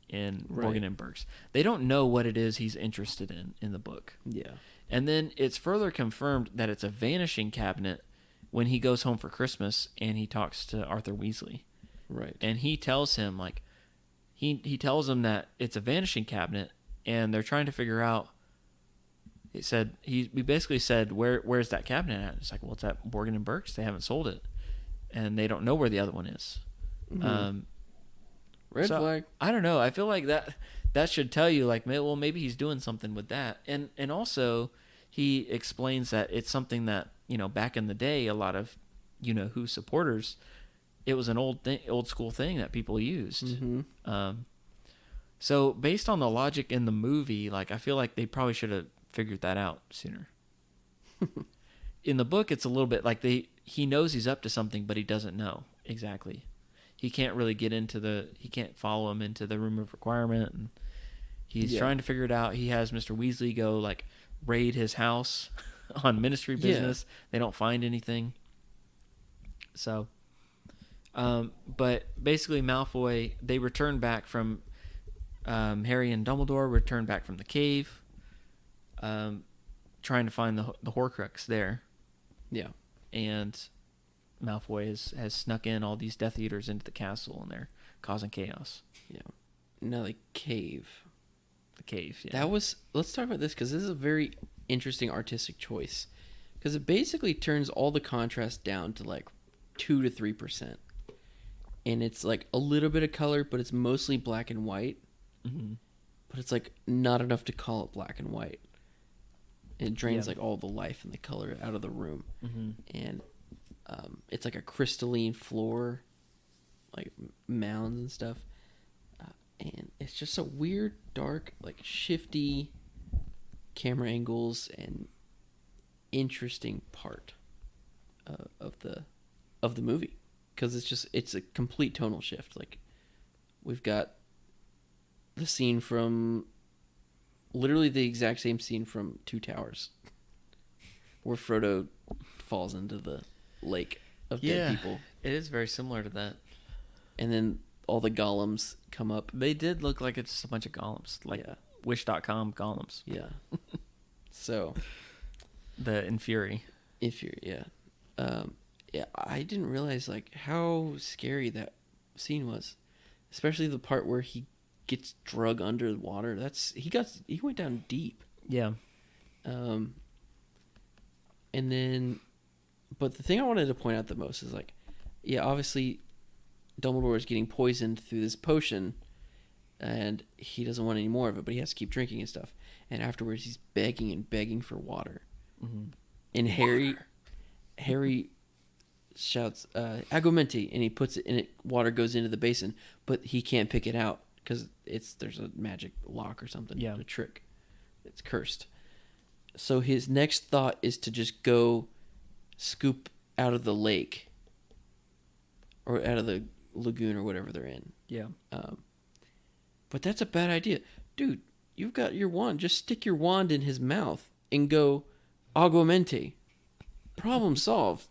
in Morgan and Burke's. They don't know what it is he's interested in the book. Yeah. And then it's further confirmed that it's a vanishing cabinet when he goes home for Christmas and he talks to Arthur Weasley. Right. And he tells him, like, he tells him that it's a vanishing cabinet, and they're trying to figure out. We basically said, where's that cabinet at? It's like, well, it's at Morgan and Burke's. They haven't sold it, and they don't know where the other one is. Mm-hmm. Red flag. I don't know. I feel like that should tell you, like, well, maybe he's doing something with that. And also, he explains that it's something that, you know, back in the day, a lot of, you know, who supporters, it was an old school thing that people used. Mm-hmm. So based on the logic in the movie, like, I feel like they probably should have figured that out sooner. In the book, it's a little bit like he knows he's up to something, but he doesn't know exactly. He can't really he can't follow him into the room of requirement, and he's trying to figure it out. He has Mr. Weasley go, like, raid his house on ministry business. They don't find anything. So, but basically Malfoy, they return back from, Harry and Dumbledore return back from the cave, trying to find the Horcrux there. Yeah. And Malfoy has snuck in all these Death Eaters into the castle, and they're causing chaos. Yeah. Now the cave. The cave, yeah. Let's talk about this, because this is a very interesting artistic choice. Because it basically turns all the contrast down to like 2 to 3%. And it's like a little bit of color, but it's mostly black and white. Mm-hmm. But it's like not enough to call it black and white. It drains like all the life and the color out of the room. Mm-hmm. And it's like a crystalline floor, like mounds and stuff. And it's just a weird, dark, like shifty camera angles and interesting part of the movie. because it's a complete tonal shift. Like, we've got the scene from literally the exact same scene from Two Towers, where Frodo falls into the lake of dead people. It is very similar to that. And then all the golems come up. They did look like it's just a bunch of golems, like Wish.com golems. Yeah. So, the Infuri. yeah. Yeah, I didn't realize like how scary that scene was, especially the part where he gets drug under the water. He went down deep. Yeah. And then, but the thing I wanted to point out the most is like, yeah, obviously, Dumbledore is getting poisoned through this potion, and he doesn't want any more of it, but he has to keep drinking and stuff. And afterwards, he's begging and begging for water. Mm-hmm. And Harry shouts "Agumenti," and he puts it in it. Water goes into the basin, but he can't pick it out because there's a magic lock or something. Yeah, a trick. It's cursed. So his next thought is to just go scoop out of the lake or out of the lagoon or whatever they're in. Yeah. But that's a bad idea, dude. You've got your wand. Just stick your wand in his mouth and go "Agumenti." Problem solved.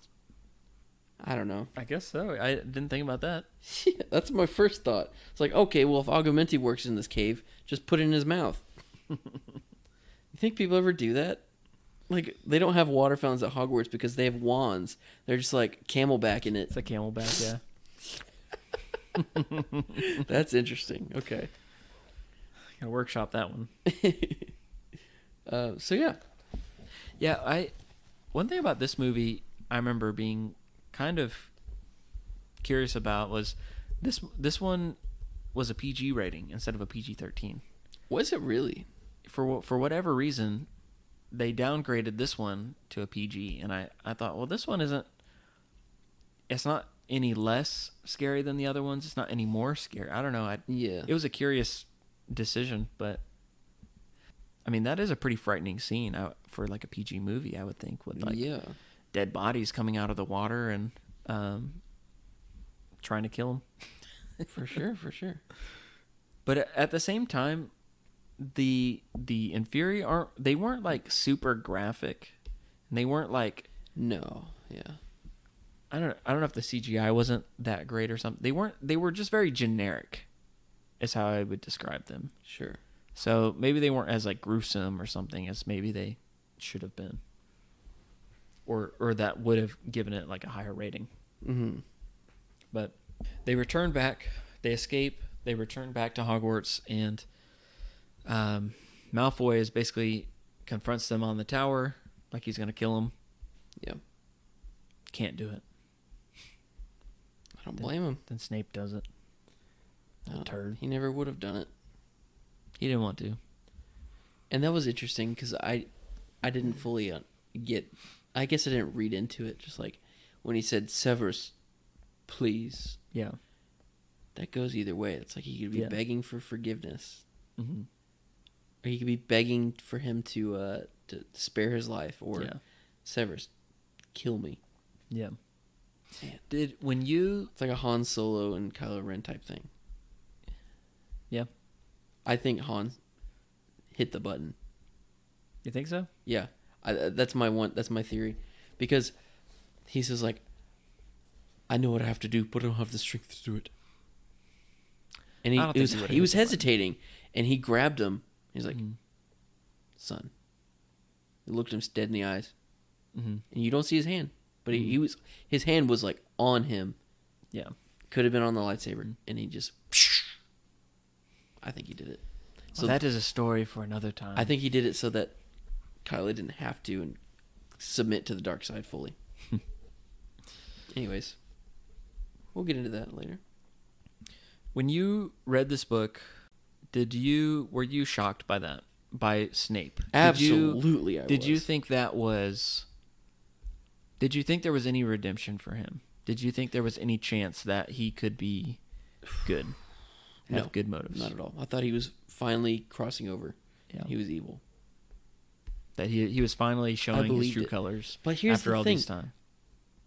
I don't know. I guess so. I didn't think about that. Yeah, that's my first thought. It's like, okay, well, if Agumenti works in this cave, just put it in his mouth. You think people ever do that? Like, they don't have water fountains at Hogwarts because they have wands. They're just like Camelback in it. It's a Camelback, yeah. That's interesting. Okay. Gotta workshop that one. So, yeah. Yeah, one thing about this movie I remember being kind of curious about was this one was a PG rating instead of a PG-13. Was it really? For whatever reason, they downgraded this one to a PG, and I thought, well, this one it's not any less scary than the other ones. It's not any more scary. I don't know. It was a curious decision, but I mean, that is a pretty frightening scene for like a PG movie, I would think, with like dead bodies coming out of the water and trying to kill them. For sure. But at the same time, the Infuri they weren't like super graphic, and they weren't like no, yeah. I don't know if the CGI wasn't that great or something. They were just very generic, is how I would describe them. Sure. So maybe they weren't as like gruesome or something as maybe they should have been, or that would have given it like a higher rating. Mm-hmm. But they return back. They escape. They return back to Hogwarts, and Malfoy is basically confronts them on the tower like he's gonna kill them. Yeah. Can't do it. I don't blame him. Then Snape does it. Turd. He never would have done it. He didn't want to. And that was interesting because I didn't fully get. I guess I didn't read into it. Just like when he said "Severus, please." Yeah. That goes either way. It's like he could be begging for forgiveness, mm-hmm. or he could be begging for him to spare his life, or Severus, kill me. Yeah. Man. It's like a Han Solo and Kylo Ren type thing. Yeah. I think Han hit the button. You think so? Yeah. That's my theory. Because he says like, I know what I have to do, but I don't have the strength to do it. And he was hesitating, and he grabbed him. He's like, son. He looked him dead in the eyes. Mm-hmm. And you don't see his hand. But his hand was like on him. Yeah. Could have been on the lightsaber. And he just... I think he did it. So that is a story for another time. I think he did it so that Kylo didn't have to and submit to the dark side fully. Anyways, we'll get into that later. When you read this book, were you shocked by that? By Snape? Absolutely, Did you think that was... Did you think there was any redemption for him? Did you think there was any chance that he could be good? Have good motives? Not at all. I thought he was finally crossing over. Yeah. He was evil. That he was finally showing his true colors. But here's after the all thing. this time.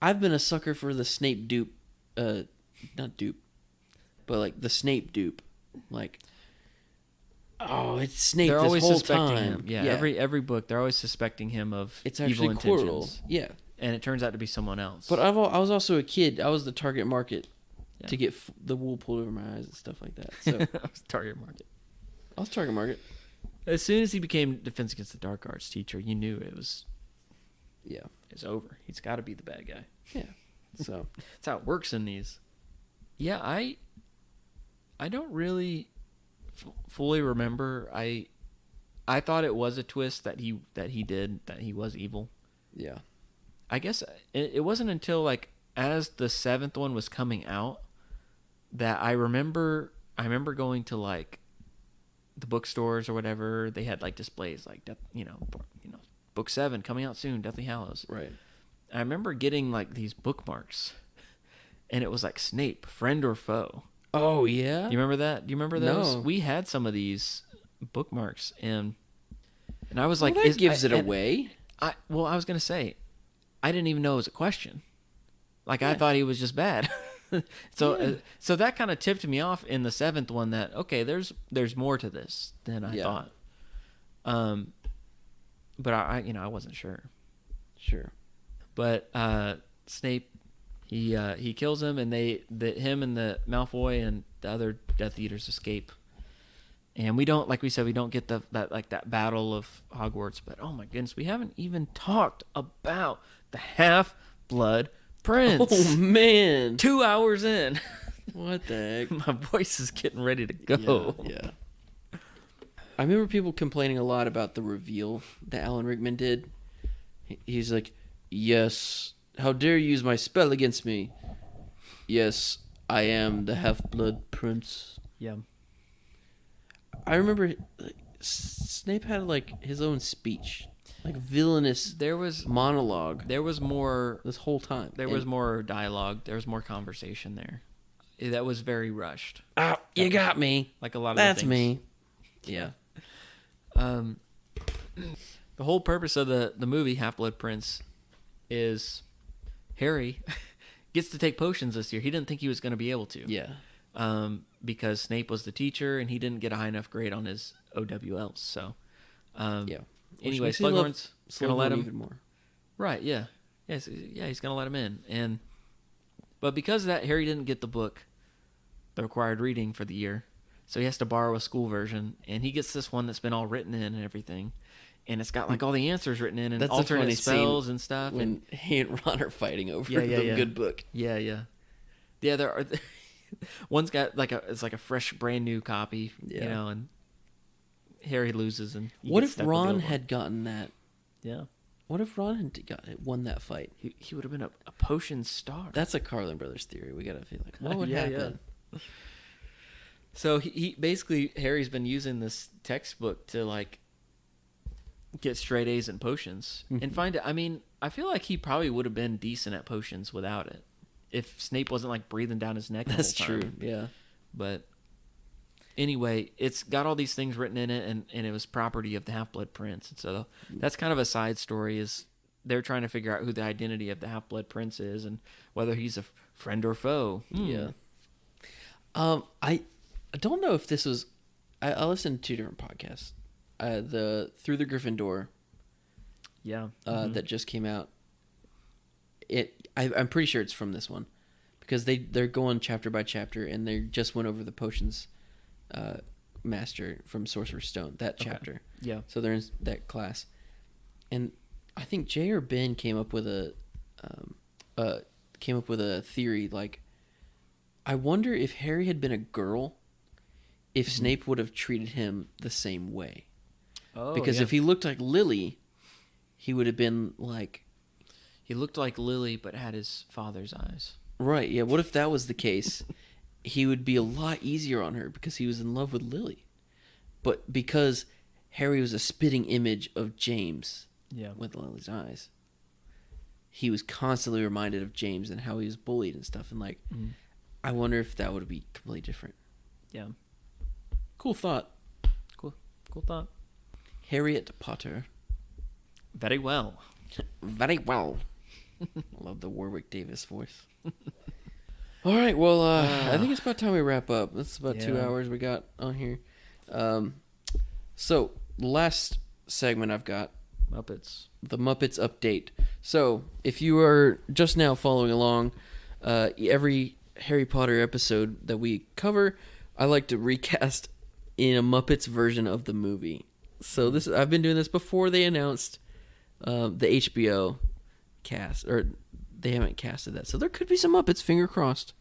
I've been a sucker for the Snape dupe not dupe, but like the Snape dupe. Like, oh, it's Snape They're this always whole suspecting time. him. Yeah, every book they're always suspecting him of It's evil actually Quirrell. intentions. Yeah. And it turns out to be someone else. But I was also a kid. I was the target market to get the wool pulled over my eyes and stuff like that. So I was target market. I was target market. As soon as he became Defense Against the Dark Arts teacher, you knew it's over. He's got to be the bad guy. Yeah. So that's how it works in these. Yeah, I don't really fully remember. I thought it was a twist that he was evil. Yeah. I guess it wasn't until like as the 7th one was coming out that I remember going to like the bookstores or whatever. They had like displays like book 7 coming out soon, Deathly Hallows. Right. I remember getting like these bookmarks, and it was like Snape, friend or foe. Oh yeah. You remember that? Do you remember those? No. We had some of these bookmarks, and I was Well, like, that gives it away. I was gonna say, I didn't even know it was a question. Like I thought he was just bad. So that kind of tipped me off in the 7th one that okay, there's more to this than I thought. But I wasn't sure. Sure. But Snape, he kills him, and him and the Malfoy and the other Death Eaters escape. And we don't, like we said, we don't get that battle of Hogwarts. But oh my goodness, we haven't even talked about the Half-Blood Prince. Oh man, 2 hours in. What the heck? My voice is getting ready to go. Yeah. I remember people complaining a lot about the reveal that Alan Rickman did. He's like, "Yes, how dare you use my spell against me? Yes, I am the Half-Blood Prince." Yeah. I remember Snape had like his own speech, like villainous. There was monologue. There was more this whole time. There was more dialogue. There was more conversation there. That was very rushed. Ah, you got me. Like a lot of That's things. me. Yeah. The whole purpose of the movie Half-Blood Prince is Harry gets to take potions this year. He didn't think he was going to be able to. Yeah. Because Snape was the teacher and he didn't get a high enough grade on his OWLs. So, yeah. Anyway, Slughorn's going to let him even more. Right. Yeah. Yes. Yeah. He's going to let him in, but because of that, Harry didn't get the book, the required reading for the year, so he has to borrow a school version, and he gets this one that's been all written in and everything, and it's got like all the answers written in and That's alternate spells and stuff. When he and Ron are fighting over Yeah, the good book. Yeah. There are. One's got it's like a fresh, brand new copy, and Harry loses. And what if Ron had gotten that? Yeah. What if Ron had won that fight? He would have been a potion star. That's a Carlin Brothers theory. We gotta feel like what would happen. Yeah. So he basically Harry's been using this textbook to like get straight A's in potions and find it. I mean, I feel like he probably would have been decent at potions without it. If Snape wasn't like breathing down his neck the That's whole time. true, yeah. But anyway, it's got all these things written in it, and it was property of the Half-Blood Prince. And so that's kind of a side story is they're trying to figure out who the identity of the Half-Blood Prince is and whether he's a friend or foe. Yeah. I don't know if this was... I listened to 2 different podcasts. The Through the Griffin Door. Yeah. That just came out. I'm pretty sure it's from this one because they're going chapter by chapter and they just went over the potions master from Sorcerer's Stone, that chapter. Yeah. So they're in that class. And I think Jay or Ben came up with a theory like, I wonder if Harry had been a girl, if Snape would have treated him the same way. Oh, because if he looked like Lily, he would have been like... He looked like Lily, but had his father's eyes. Right, yeah. What if that was the case? He would be a lot easier on her because he was in love with Lily. But because Harry was a spitting image of James with Lily's eyes, he was constantly reminded of James and how he was bullied and stuff. And like, I wonder if that would be completely different. Yeah. Cool thought. Cool thought. Harriet Potter. Very well. Very well. Love the Warwick Davis voice. All right, well, I think it's about time we wrap up. That's about 2 Yeah. hours we got on here. So, last segment I've got, Muppets. the Muppets update. So, if you are just now following along, every Harry Potter episode that we cover, I like to recast in a Muppets version of the movie. So I've been doing this before they announced the HBO cast, or they haven't casted that. So there could be some Muppets. Fingers crossed.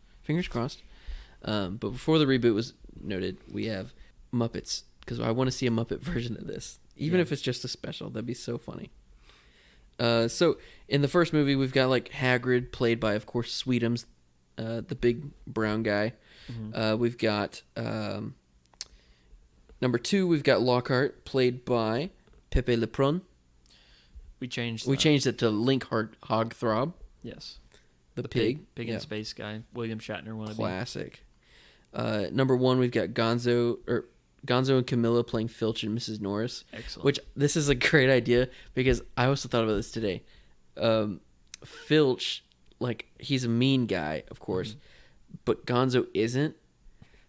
But before the reboot was noted, we have Muppets, because I want to see a Muppet version of this, even if it's just a special. That'd be so funny. So in the first movie, we've got like Hagrid, played by, of course, Sweetums, the big brown guy. We've got number 2. We've got Lockhart, played by Pepe Le Prun. We changed it to Link Hogthrob, Yes. the pig in space guy. William Shatner wannabe. classic. Number 1, we've got Gonzo and Camilla playing Filch and Mrs. Norris. Excellent. Which, this is a great idea, because I also thought about this today. Filch, like, he's a mean guy, of course, but Gonzo isn't.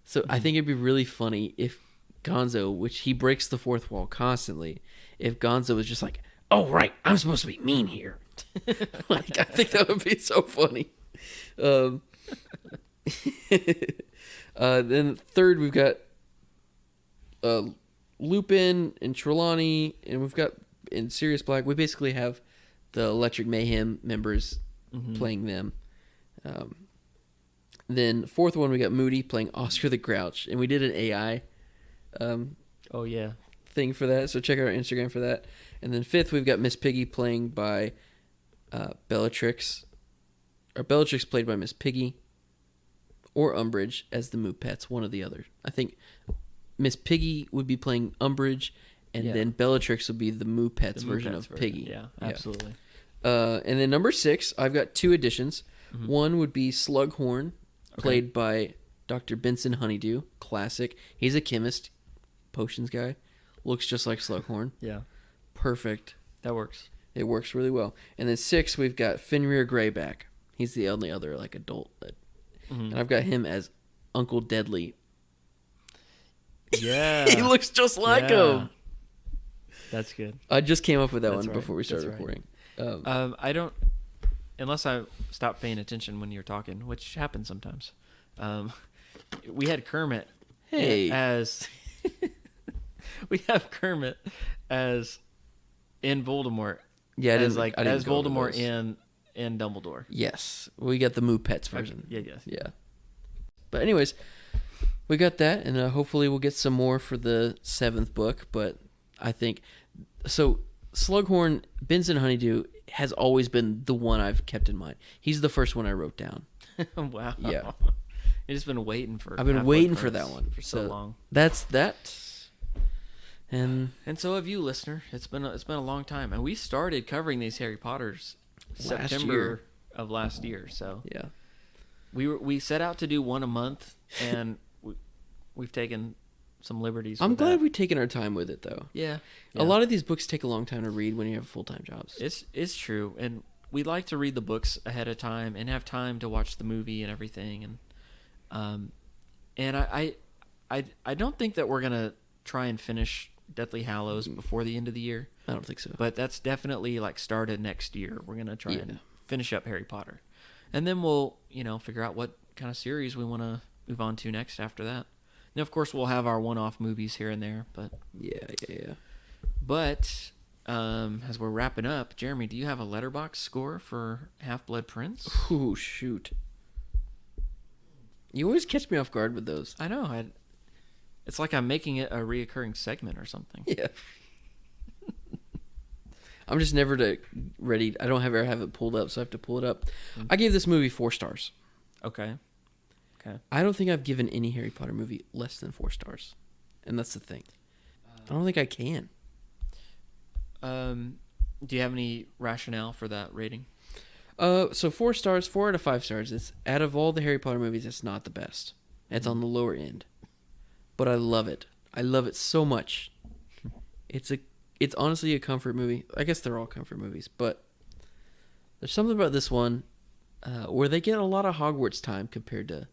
So I think it'd be really funny if Gonzo, which he breaks the fourth wall constantly, if Gonzo was just like, oh, right, I'm supposed to be mean here. Like, I think that would be so funny. Then third, we've got Lupin and Trelawney, and we've got, in Sirius Black, we basically have the Electric Mayhem members playing them. Then fourth one, we got Moody playing Oscar the Grouch, and we did an AI Oh, yeah. thing for that, so check out our Instagram for that. And then fifth, we've got Miss Piggy playing by Bellatrix. Or Bellatrix played by Miss Piggy, or Umbridge as the Muppets, one or the other. I think Miss Piggy would be playing Umbridge, and then Bellatrix would be the Muppets version of Piggy. Yeah, absolutely. And then number 6, I've got 2 additions. One would be Slughorn, played by Dr. Benson Honeydew. Classic. He's a chemist, potions guy. Looks just like Slughorn. Yeah. Perfect. That works. It works really well. And then 6, we've got Fenrir Greyback. He's the only other like adult. And I've got him as Uncle Deadly. Yeah. He looks just like him. That's good. I just came up with that That's one right. before we started That's right. recording. I don't, unless I stop paying attention when you're talking, which happens sometimes. We had Kermit as we have Kermit as in Voldemort. Yeah, as as Voldemort in Dumbledore. Yes, we got the Muppets version. Okay. Yeah. But anyways, we got that, and hopefully we'll get some more for the 7th book. But I think so. Slughorn, Benson Honeydew has always been the one I've kept in mind. He's the first one I wrote down. Wow. Yeah. You've just been waiting for. I've been Half-Blood waiting for Prince that one for so long. That's that. And so have you, listener. It's been a long time, and we started covering these Harry Potters September of last year. So yeah, we set out to do one a month, and we've taken some liberties. I'm with glad that. we've taken our time with it, though. Yeah. A lot of these books take a long time to read when you have full-time jobs. It's true, and we like to read the books ahead of time and have time to watch the movie and everything, and I don't think that we're gonna try and finish Deathly Hallows before the end of the year. I don't think so. But that's definitely like started next year. We're gonna try and finish up Harry Potter, and then we'll figure out what kind of series we want to move on to next after that. And of course, we'll have our one-off movies here and there. But yeah. But as we're wrapping up, Jeremy, do you have a letterbox score for Half-Blood Prince? Ooh, shoot! You always catch me off guard with those. I know. It's like I'm making it a reoccurring segment or something. Yeah. I'm just never ready. I don't ever have it pulled up, so I have to pull it up. I gave this movie 4 stars. Okay. I don't think I've given any Harry Potter movie less than 4 stars, and that's the thing. I don't think I can. Do you have any rationale for that rating? So 4 stars, 4 out of 5 stars. It's out of all the Harry Potter movies, it's not the best. It's on the lower end, but I love it. I love it so much. It's honestly a comfort movie. I guess they're all comfort movies, but there's something about this one where they get a lot of Hogwarts time compared to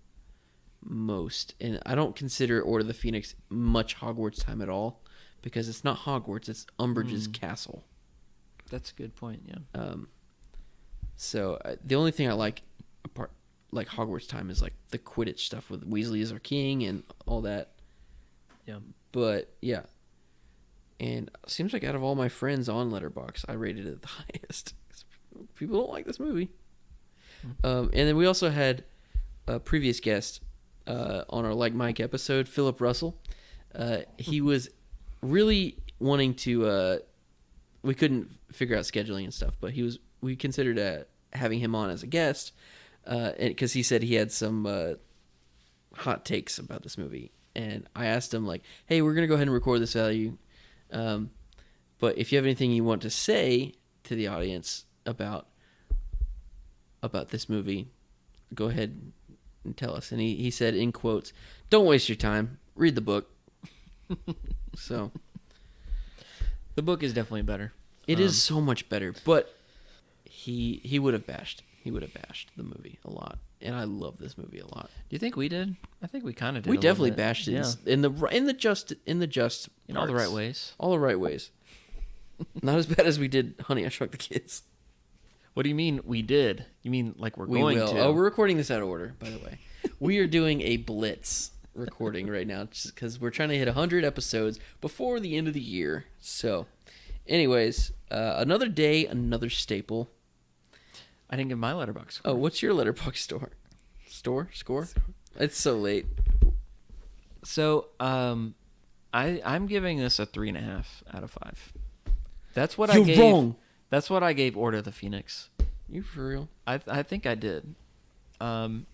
most. And I don't consider Order of the Phoenix much Hogwarts time at all, because it's not Hogwarts, it's Umbridge's castle. That's a good point, yeah. So the only thing I like apart like Hogwarts time is like the Quidditch stuff with Weasley as our king and all that. Yeah. But yeah. And it seems like out of all my friends on Letterboxd, I rated it the highest. People don't like this movie. And then we also had a previous guest on our Like Mike episode, Philip Russell. He was really wanting to. We couldn't figure out scheduling and stuff, but we considered having him on as a guest, because he said he had some hot takes about this movie. And I asked him, like, "Hey, we're gonna go ahead and record this value, but if you have anything you want to say to the audience about this movie, go ahead and tell us." And he said, in quotes, "Don't waste your time. Read the book." So the book is definitely better. It is so much better, but he would have bashed the movie a lot, and I love this movie a lot. Do you think we did? I think we kind of did. We definitely bashed it in the just in all the right ways. All the right ways. Not as bad as we did Honey, I Shrunk the Kids. What do you mean we did? You mean like we're going to? Oh, we're recording this out of order, by the way. We are doing a blitz recording right now just because we're trying to hit 100 episodes before the end of the year. So, anyways, another day, another staple. I didn't give my Letterboxd score. Oh, what's your Letterboxd score? It's so late. So, I'm giving this a 3.5 out of 5. That's what I gave. You're wrong. That's what I gave Order of the Phoenix. You for real? I think I did. One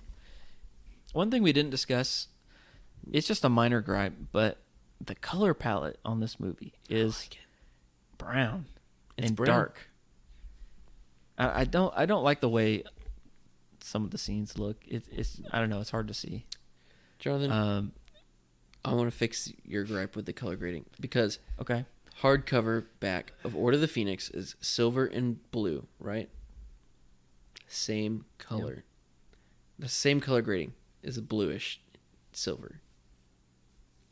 thing we didn't discuss, it's just a minor gripe, but the color palette on this movie is brown and dark. I don't like the way some of the scenes look. It's I don't know. It's hard to see. Jonathan, I want to fix your gripe with the color grading, because okay, hardcover back of Order of the Phoenix is silver and blue, right? Same color. Yep. The same color grading is a bluish silver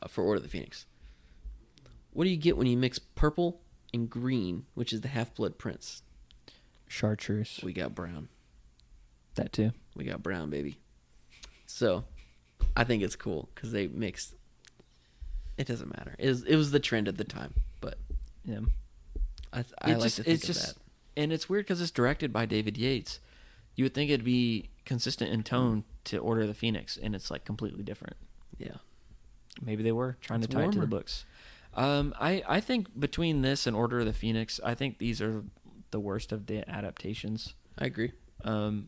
for Order of the Phoenix. What do you get when you mix purple and green, which is the Half-Blood Prince? Chartreuse. We got brown. That too. We got brown, baby. So, I think it's cool because they mixed. It doesn't matter. It was the trend at the time, but yeah, I like to think of that. And it's weird because it's directed by David Yates. You would think it'd be consistent in tone to Order of the Phoenix, and it's like completely different. Yeah, maybe they were trying to tie it to the books. I think between this and Order of the Phoenix, I think these are the worst of the adaptations. I agree. And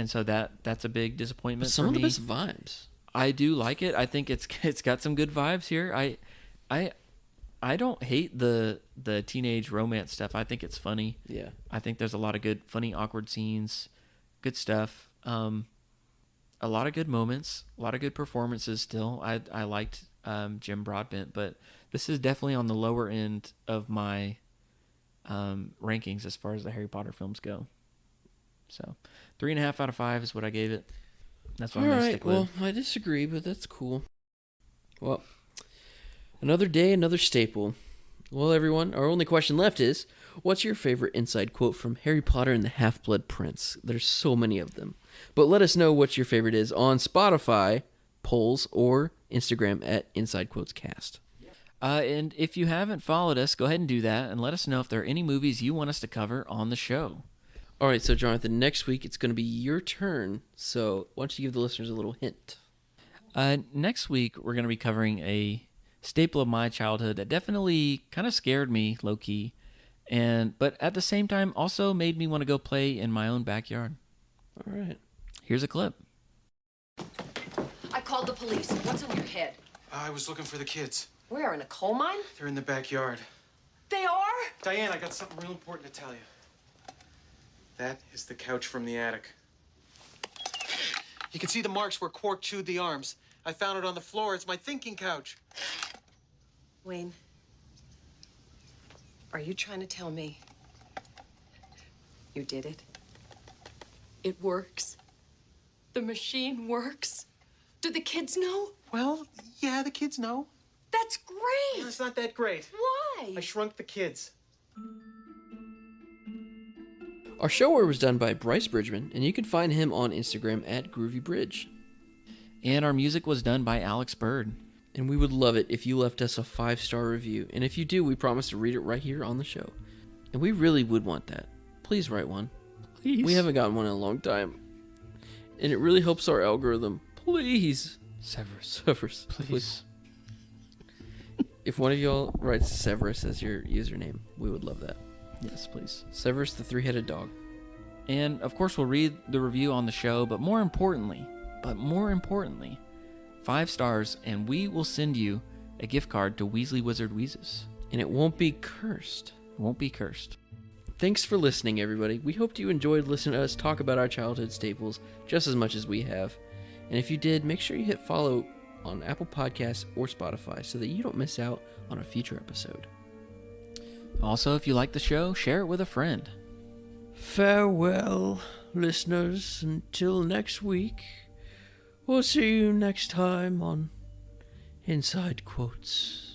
so that's a big disappointment. But some for of me. the best vibes. I do like it. I think it's got some good vibes here. I don't hate the teenage romance stuff. I think it's funny. Yeah. I think there's a lot of good, funny, awkward scenes, good stuff. A lot of good moments, a lot of good performances still. I liked Jim Broadbent, but this is definitely on the lower end of my rankings as far as the Harry Potter films go. So 3.5 out of 5 is what I gave it. That's what I'm going to stick with. Well, I disagree, but that's cool. Well, another day, another staple. Well, everyone, our only question left is, what's your favorite inside quote from Harry Potter and the Half-Blood Prince? There's so many of them. But let us know what your favorite is on Spotify, polls, or Instagram at Inside Quotes Cast. And if you haven't followed us, go ahead and do that, and let us know if there are any movies you want us to cover on the show. All right, so Jonathan, next week it's going to be your turn. So why don't you give the listeners a little hint? Next week we're going to be covering a staple of my childhood that definitely kind of scared me, low key, but at the same time also made me want to go play in my own backyard. All right. Here's a clip. I called the police. What's on your head? I was looking for the kids. Where, in a coal mine? They're in the backyard. They are? Diane, I got something real important to tell you. That is the couch from the attic. You can see the marks where Quark chewed the arms. I found it on the floor. It's my thinking couch. Wayne, are you trying to tell me you did it? It works. The machine works. Do the kids know? Well, yeah, the kids know. That's great. It's not that great. Why? I shrunk the kids. Our show art was done by Bryce Bridgman, and you can find him on Instagram at GroovyBridge. And our music was done by Alex Bird. And we would love it if you left us a 5-star review. And if you do, we promise to read it right here on the show. And we really would want that. Please write one. Please. We haven't gotten one in a long time. And it really helps our algorithm. Please. Severus. Please. If one of y'all writes Severus as your username, we would love that. Yes, please. Severus the three-headed dog. And of course, we'll read the review on the show, but more importantly, 5 stars, and we will send you a gift card to Weasley Wizard Wheezes. And it won't be cursed. It won't be cursed. Thanks for listening, everybody. We hoped you enjoyed listening to us talk about our childhood staples just as much as we have. And if you did, make sure you hit follow on Apple Podcasts or Spotify so that you don't miss out on a future episode. Also, if you like the show, share it with a friend. Farewell, listeners, until next week. We'll see you next time on Inside Quotes.